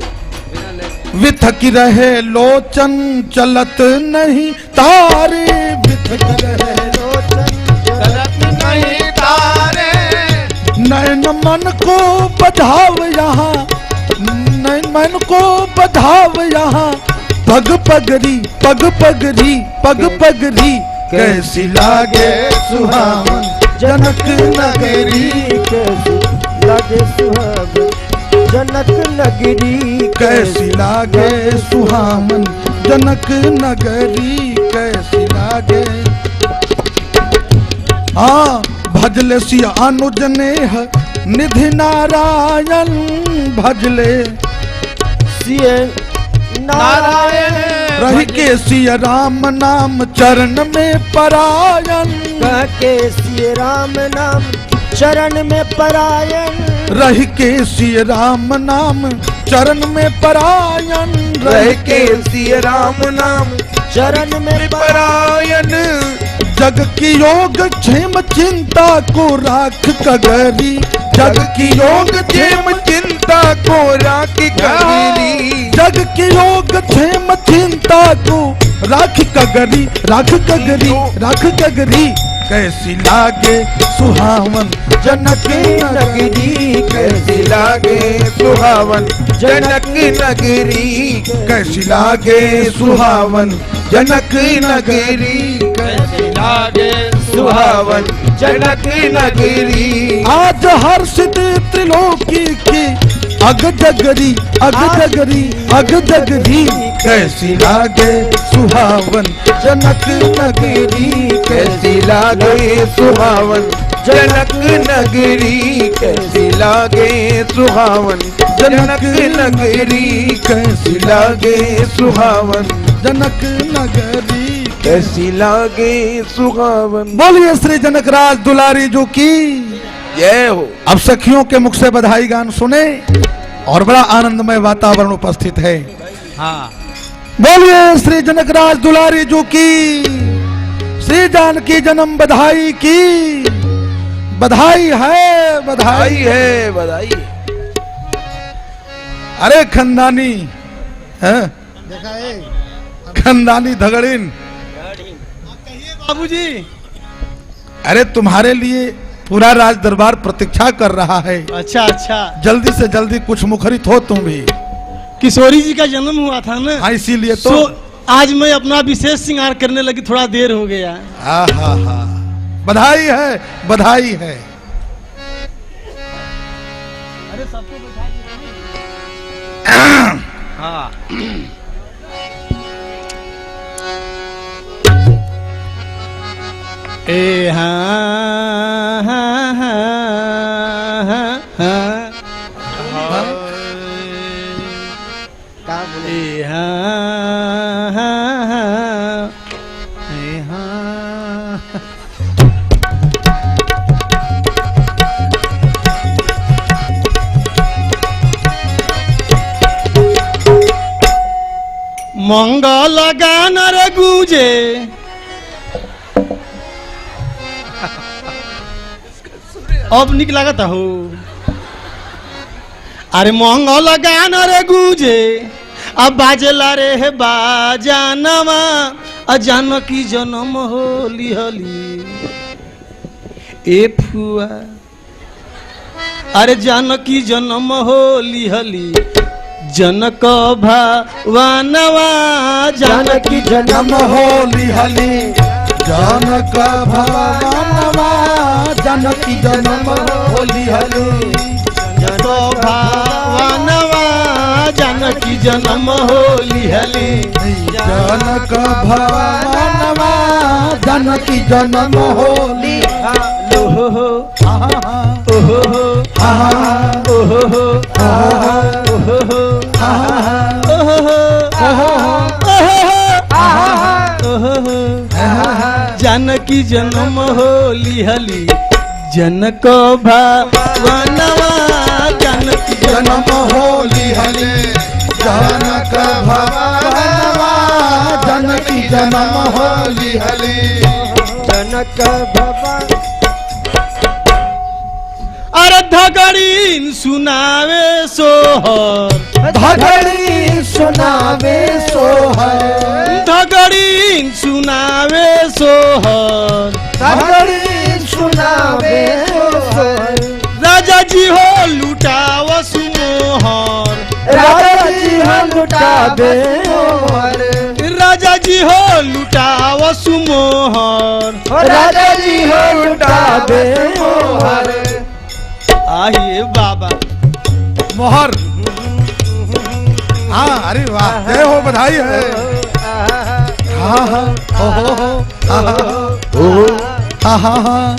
विथकी रहे लोचन चलत नहीं तारे, विथकी रहे लोचन चलत नहीं तारे। नैन मन को बधाव यहाँ, नैन मन को बधाव यहाँ। पग पगरी, पग पगरी, पग पगरी। कैसी लागे सुहावन जनक नगरी, कैसी लागे सुहावन जनक नगरी कैसी लागे सुहावन जनक नगरी कैसी लागे। हाँ भजले सिया अनुज नेह निधि नारायण भजले सिय नारायण रही के सिया राम नाम चरण में परायण। कह के सिय राम नाम चरण में परायण। रही के सिय राम नाम चरण में परायण। रह के सिय राम नाम चरण में परायण। जग की योग क्षेम चिंता को राख कगरी। जग की योग क्षेम चिंता को राख कगरी। जग की योग क्षेम चिंता को राख कगरी। राख कगरी राख कगरी कैसी लागे सुहावन जनक नगरी। कैसी लागे सुहावन जनक नगरी। कैसी लागे सुहावन जनक नगरी। कैसी लागे सुहावन जनक नगरी। आज हर्षित त्रिलोकी की अग जगरी अग जगरी अग जगरी कैसी लागे सुहावन जनक नगरी। कैसी लागे सुहावन जनक नगरी। कैसी लागे सुहावन जनक नगरी। कैसी लागे सुहावन जनक नगरी कैसी लागे सुहावन। बोलिए श्री जनक राज दुलारी जो की जय हो। अब सखियों के मुख से बधाई गान सुने और बड़ा आनंदमय वातावरण उपस्थित है। हाँ बोलिए श्री जनक राज दुलारी जो की श्री जानकी जन्म बधाई की। बधाई है बधाई है बधाई। अरे खंदानी है खंदानी धगड़ीन बाबूजी। अरे तुम्हारे लिए पूरा राज दरबार प्रतीक्षा कर रहा है। अच्छा अच्छा जल्दी से जल्दी कुछ मुखरित हो तुम भी। किशोरी जी का जन्म हुआ था ना। हाँ इसीलिए तो आज मैं अपना विशेष श्रृंगार करने लगी, थोड़ा देर हो गया। हाँ हाँ हाँ बधाई है बधाई है। अरे सबको बधाई। हाँ ए हाँ हाँ हाँ हाँ हाँ क्या बोले? ए हाँ हाँ हाँ ए हाँ। मंगल गान रे गूंजे अब निक लागता हो। अरे मंगल गान रे गूंजे अब बाजला रे बाजानवा जानकी जन्म होली होली ए फुआ। अरे जानकी जन्म होली होली जनक भवानवा जानकी जन्म होली हली जनक भवानवा जानकी जन्म होली हली। जनक भवानवा जानकी जन्म होली हली। जनक भवानवा जानकी जन्म होली। ओहो ओहो जानकी जन्म होली हली जनक भवानवा जानकी जन्म होली हली जनक भवानवा जानकी जन्म होली हली। जनक भवन अरे धगड़ीन सुनावे सोहर धगड़ी सुनावे सोहर धगड़ीन सुनावे सोहर धगड़ी सुनावे सोहर। राजा जी हो लुटाव सुमोहर राजा जी हो लुटावे मोहर। राजा जी हो लुटाव सुमोहर राजा जी हो लुटावे मोहर। आइए बाबा मोहर अरे वाह, जय हो, बधाई है। हाँ हाँ हो हाँ हाँ हाँ हाँ।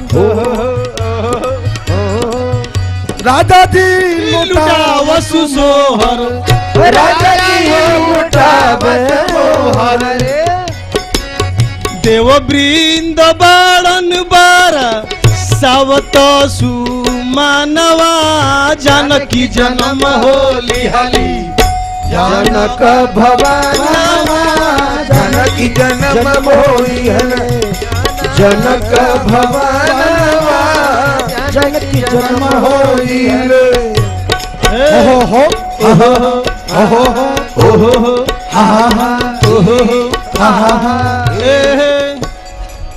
राजा जी लुटाव सुसोहर, राजा जी लुटाव मोहर। देव वृंद बाड़न बारा सावत सुमानवा, जानकी जन्म होली हली जनक भवनवा, जानकी जन्म होई है। जनक भवनवा, जानकी जन्म होई है। हो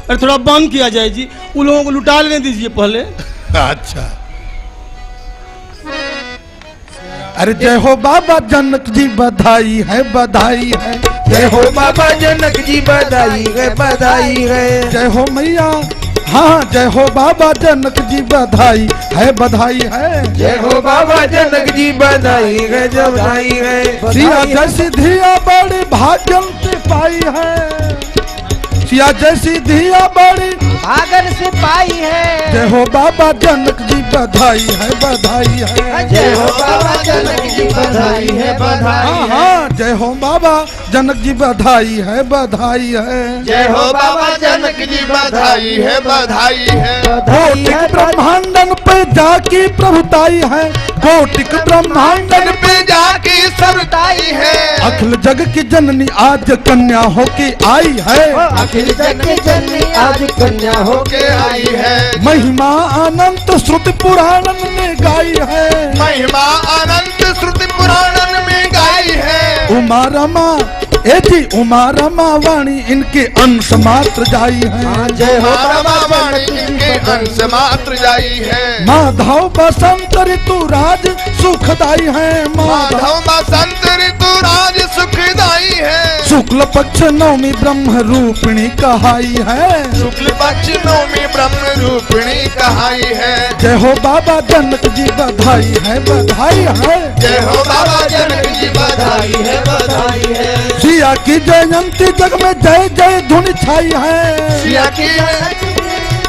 अरे थोड़ा बंद किया जाए जी, उन लोगों को लुटा लेने दीजिए पहले। अच्छा, अरे जय हो बाबा जनक जी, बधाई है बधाई है। जय हो बाबा जनक जी, बधाई है बधाई है। जय हो मैया, हाँ जय हो बाबा जनक जी, बधाई है बधाई है। जय हो बाबा जनक जी, बधाई है बधाई है। सिया जैसी धिया बड़ी भाग्यम से पाई है, सिया जैसी धिया बड़ी भागर से पाई है। जय हो बाबा जनक जी, बधाई है बधाई है। जय हो बाबा जनक जी, बधाई है बधाई है। हाँ जय हो बाबा जनक जी, बधाई है बधाई है। जय हो बाबा जनक जी, बधाई है बधाई है। कोटिक ब्रह्मांडन पे जाकी प्रभुताई है, कोटिक ब्रह्मांडन पे जाकी सरताई है। अखिल जग की जननी आज कन्या होके आई है। अखिल जग की जननी आज कन्या होके आई है। महिमा अनंत श्रुति पुराणन में गाई है। महिमा अनंत श्रुति पुराणन में गाई है। उमा रमा एथी उमा रमा वाणी इनके अंश मात्र जाई है। जय हो रमा वाणी इनके अंश मात्र जाई है। माधव बसंत ऋतु राज सुखदाई है। माधव बसंत ऋतु राज सुखदाई है। शुक्ल पक्ष नवमी ब्रह्म रूपिणी कहाई है। शुक्ल पक्ष नवमी ब्रह्म रूपिणी कहाई है। जय हो बाबा जनक जी, बधाई है बधाई है। जय हो बाबा जनक जी, बधाई है बधाई है। सिया की जयंती जग में जय जय धुन छाई है। सिया की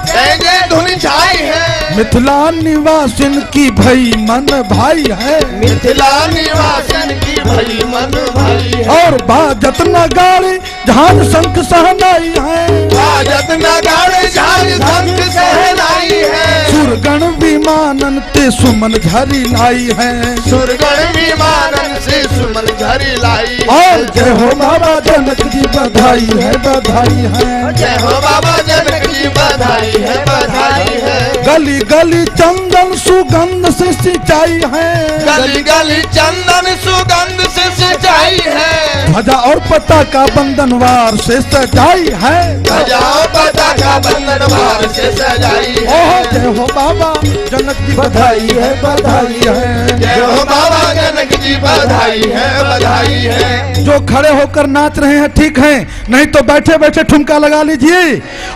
जय जय धुन छाई है। मिथिला निवासिन की भई मन भाई है। मिथिला निवासिन की भई मन भाई है। और बाजत नगाड़े झांझ शंख सहनाई है। बाजत नगाड़े झांझ शंख सहनाई है। सुरगण विमानन ते सुमन झरी लाई है। सुरगण विमानन से सुमन झरी लाई है। और जय हो बाबा जनक जी, बधाई है बधाई है। जय हो बाबा जनक जी, बधाई है बधाई है। गली गली चंदन सुगंध से सिंचाई है। गली गली चंदन सुगंध से सिंचाई है। ध्वजा और पताका बंधनवार से सजाई है। ध्वजा और पताका बंधनवार से सजाई है। ओह जय हो बाबा जनक जी, बधाई है बधाई है। जय हो बाबा जनक जी, बधाई है बधाई है। जो खड़े होकर नाच रहे हैं ठीक है, नहीं तो बैठे बैठे ठुमका लगा लीजिए।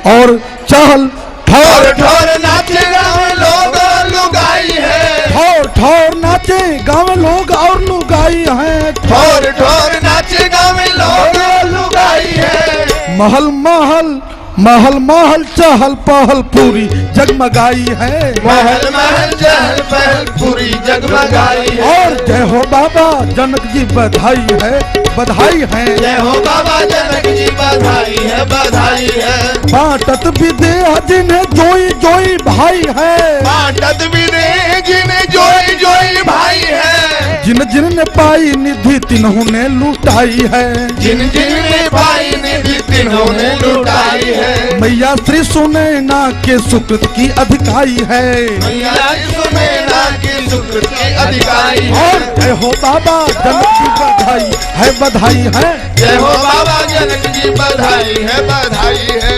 और चहल ठोर ठोर नाचे गाँव लोग और लुगाई है। ठोर ठोर नाचे गाँव लोग और लुगाई है। ठोर ठोर नाचे गाँव लोग और लुगाई है। महल महल महल महल चहल पहल पूरी जगमगाई है। महल महल चहल पहल पूरी जगमगाई है। और जय हो बाबा जनक जी, बधाई है बधाई है। जय हो बाबा जनक जी, बधाई है बधाई है। बाटत विदेह जिन्हें जोई जोई भाई है। बाटत विदेह जिन्हें जोई जोई भाई है। जिन जिन ने पाई निधि तिन्हों ने लुटाई है। जिन जिन ने पाई निधि तिन्हों ने लुटाई है। मैया श्री सुनैना के सुकृत की अधिकारी है। मैया श्री सुनैना की सुकृत की अधिकारी है। और जय हो बाबा जनक जी, बधाई है बधाई है। जय हो बाबा जनक जी, बधाई है बधाई है।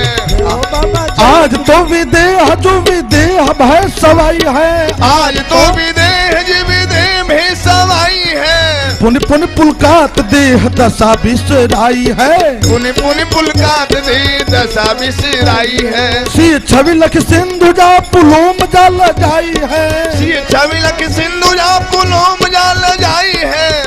आज तो विदेह जो विदेह भय सवाई है। आज तो विदेह जी विदेह में सवाई है। पुन पुन पुलकात देह दशा बिसराई है। पुन पुन पुलकात देह दशा बिसराई है। सी छवि लख सिंधु जा पुलोम जल जाई है। सी छवि लख सिंधु जा पुलोम जल जाई है।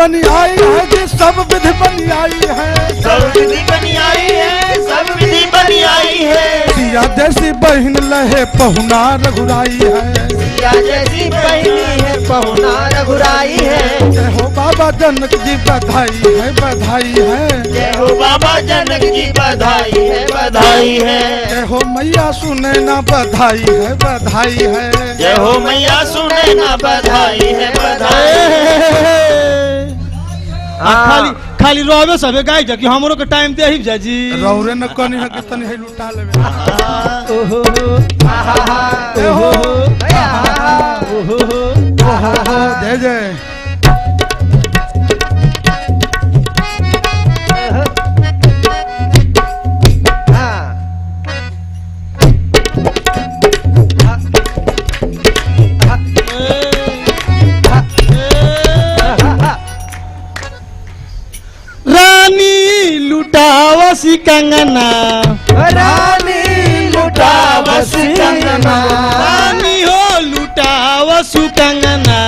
बनी आई है जी, सब विधि बनी आई है, सब विधि बनी आई है, सब विधि बनी आई है। सिया जैसी बहन लहे पहुना रघुराई है, सिया जैसी बहनी है पहुना रघुराई है। जय हो बाबा जनक जी बधाई है, बधाई है। जय हो बाबा जनक जी बधाई है, बधाई है। जय हो मैया सुने ना बधाई है, बधाई है। जय हो मैया सुने ना बधाई है, बधाई है। खाली खाली रोवे सबे गाय जा कि हमरो के टाइम दे ही जा जी। रौरे न कनी है कि तनी है लुटा लेबे। ओहो जय जय। रानी लुटावसी कंगना, रानी लुटावसी कंगना, रानी हो लुटावसु कंगना,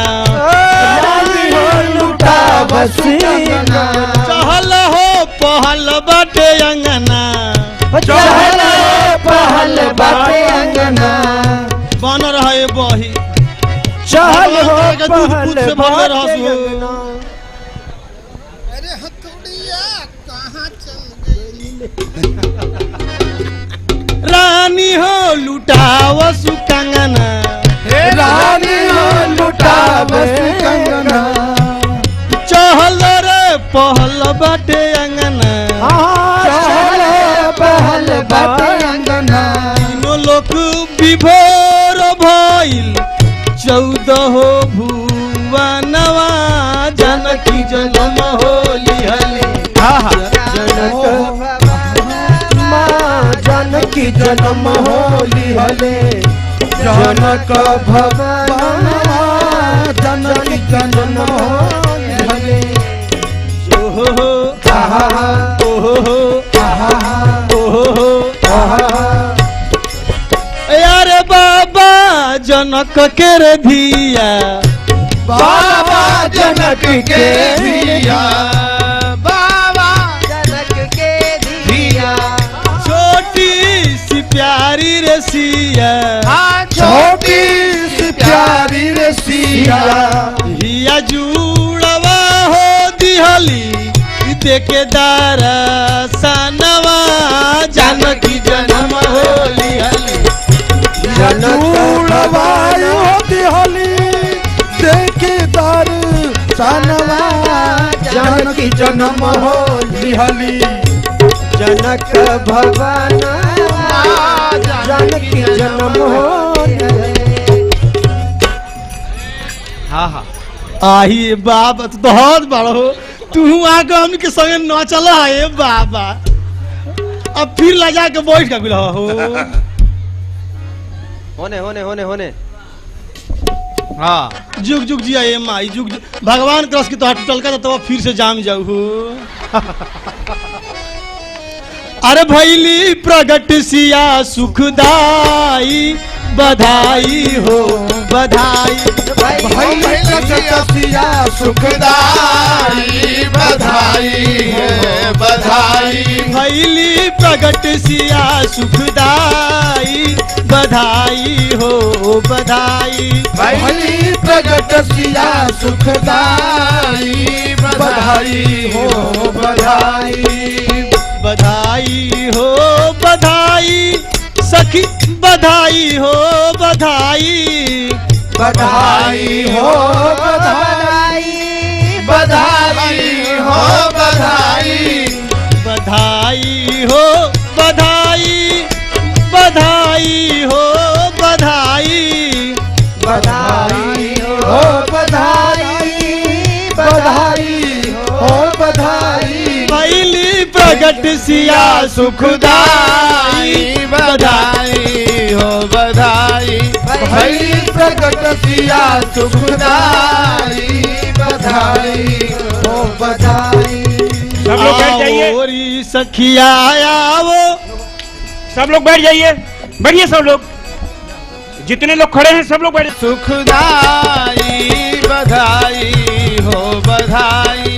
रानी हो लुटावसी कंगना। चहल हो पहल बाटे अंगना, चहल पहल बाटे अंगना। बन रहे बही चहल हो पहल बाटे अंगना। रानी हो लुटावसु कंगना, रानी हो लुटावसी कंगना, चहल रे पहल बाटे अंगना, चहल पहल बाटे अंगना। तीनों लोक विभोर भइल 14 भुवनवा, जानकी जन्म होली हली। जानकी जन्म होली हले, जनक भगवान जनकी जन्म होली हले। ओहो आहा ओहो आहा ओहो आहा। यारे बाबा जनक के रे धिया, बाबा जनक के धिया, बाबा जनक के धिया। छोटी सी प्यारी रे सिया, छोटी सी प्यारी रे सिया, हिया जुड़वा हो दिहली देखे दरसनवा, जानकी जन्म होली हली। जुड़वाई होती होली देखे दरसनवा, जानकी जन्म होली हली। जनक भगवान जानकी जन्म होली हले। हाँ हाँ आही बाबा तो बहुत बड़ा हो, तू आके हमके संगे न चला है बाबा। अब फिर लगा के बैठ का बिला हो। होने होने होने होने। हाँ जुग जुग जिया ये माई जुग भगवान क्रस की तो टूटल का तो फिर से जाम जाऊ हो। अरे भैली प्रगट सिया सुखदाई, बधाई हो बधाई। भैली प्रगट सिया सुखदाई, बधाई हो बधाई। भैली प्रगट सिया सुखदाई, बधाई हो बधाई। भैली प्रगट सिया सुखदाई, बधाई हो बधाई। बधाई हो बधाई सखी, बधाई हो बधाई। बधाई हो बधाई, बधाई हो बधाई। बधाई हो बधाई, बधाई हो बधाई। बधाई हो बधाई, बधाई हो बधाई। भैली प्रगट सिया सुखदाई, बधाई हो बधाई। भैली प्रगट सिया सुखदाई, बधाई हो बधाई। सब लोग बैठ जाइए, ओरी सखिया आओ, सब लोग बैठ जाइए, बैठिए सब लोग, जितने लोग खड़े हैं सब लोग बैठ। सुखदाई बधाई हो बधाई।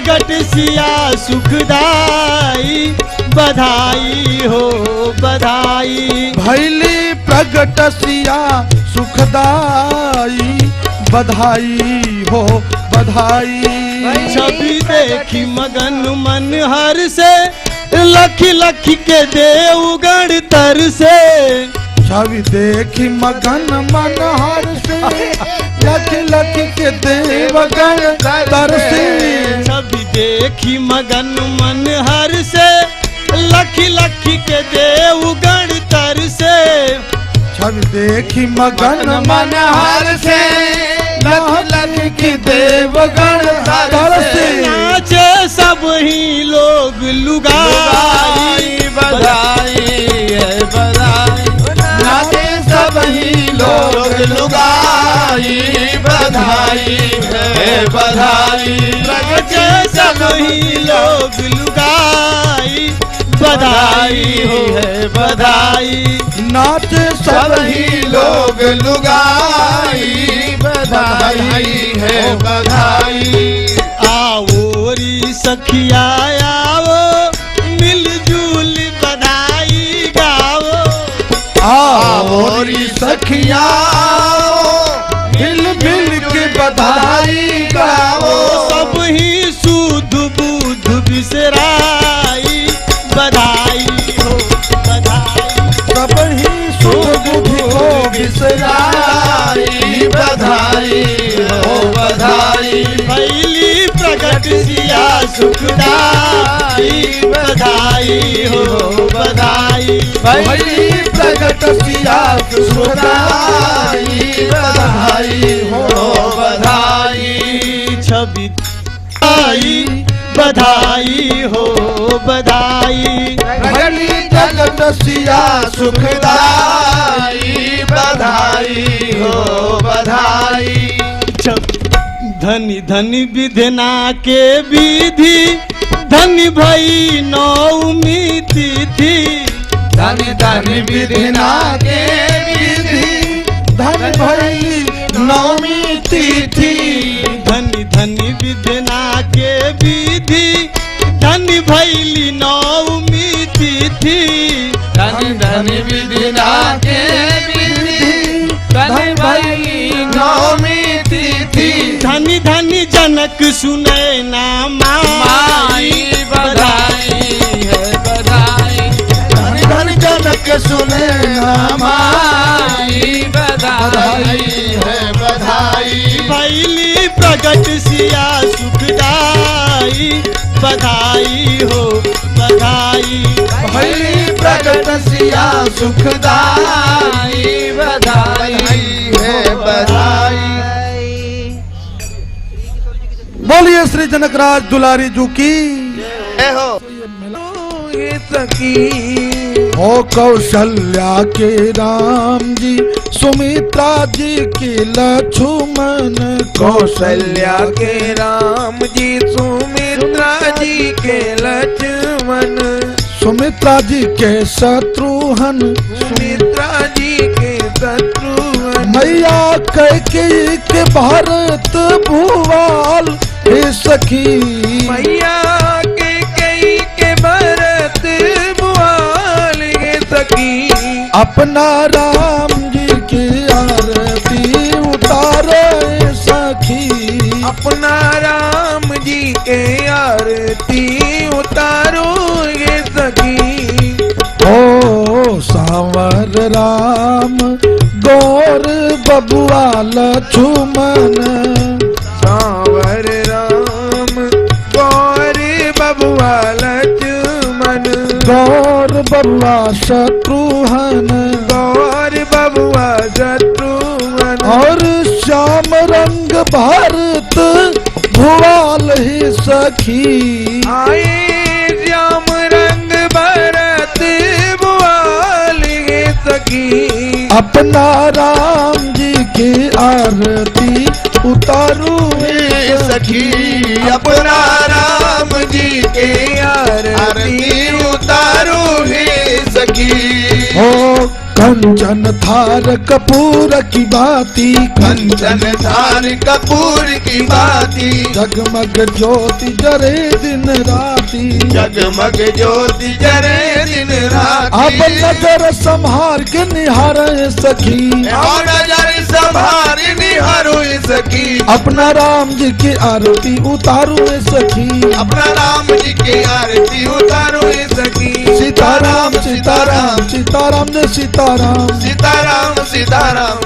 प्रगट सिया सुखदाई, बधाई हो बधाई। भैली प्रगट सिया सुखदाई, बधाई हो बधाई। छवि देखी मगन मन हर से, लखी लखी के देवगण तर से। छवि देखी मगन मन हर से, लखी लखी के देवगण तर से। छवि देखी मगन मन हर से, लखी लखी के देवगण तर से। छवि देखी मगन मन हर से, लखी लखी के देवगण तर से। नाचे सब ही लोग लुगाई, बधाई है बधाई। नाचे सब ही लोग लुगाई, बधाई है बधाई। नाचे सब ही लोग लुगाई, बधाई है बधाई। नाचे सब ही लोग लुगाई, बधाई है बधाई। आओ री सखिया आओ, मिलजुल बधाई गाओ। आओ री सखिया मिल मिल के बधाई गाओ। सब ही सुध बुध बिसराई, बधाई हो बधाई। सब ही सुध बुध को बिसराई, बधाई हो बधाई। भैली प्रगट सिया सुखदाई, बधाई हो बधाई। भैली प्रगट सिया सुखदाई, बधाई हो बधाई। छवि आई, बधाई हो बधाई। भैली प्रगट सिया सुखदाई, बधाई हो बधाई। धनी धनी विधना के विधि, धनी भई नौमी तिथि। धनी धनी विधना के विधि, धन भैली नौमी तिथि। धनी धनी विधना के विधि, धनी भैली नौमी तिथि। धनी धनी विधना के विधि, धनी भैली नौमी तिथि। धनी धनी जनक सुने ना माई, बधाई है बधाई। धनी धनी जनक सुने ना माई, बधाई है बधाई। भैली प्रगट सिया सुखदाई, बधाई हो बधाई। भैली प्रगट सिया सुखदाई, बधाई है बधाई। बोलिए श्री जनकराज दुलारी जू की। हो हो कौशल्या के राम जी, सुमित्रा जी के लक्ष्मण। कौशल्या के राम जी, सुमित्रा जी के लक्ष्मण। सुमित्रा जी के शत्रुघ्न, सुमित्रा जी के शत्रुघ्न। मैया कैकेयी के भरत भुवाल हे सखी। मैया कैकेयी के भरत भुवाल हे सखी। अपना राम जी की आरती उतारे सखी। अपना राम जी के आरती उतारो ये सखी। ओ सांवर राम गौर बबुआ लक्ष्मण। सांवर राम गौर बबुआ लक्ष्मण। गौर बबुआ शत्रुघ्न। गौर बबुआ शत्रुघ्न। और श्याम रंग भारत भुवाल ही सखी। आए श्याम रंग भरत भुवाल ही सखी। अपना राम जी की आरती उतारू हे सखी। अपना राम जी के आरती उतारू हे सखी। हो कंचन थार कपूर की बाती, कंचन थार कपूर की बाती, जगमग ज्योति जरे दिन राती, जगमग ज्योति जरे दिन राती। अब नजर संभार के निहारे सखी, और नजर संभार निहारो सखी, अपना राम जी की आरती उतारो सखी, अपना राम जी की आरती उतारो सखी। सीताराम सीताराम सीताराम ने सीताराम, सीताराम सीताराम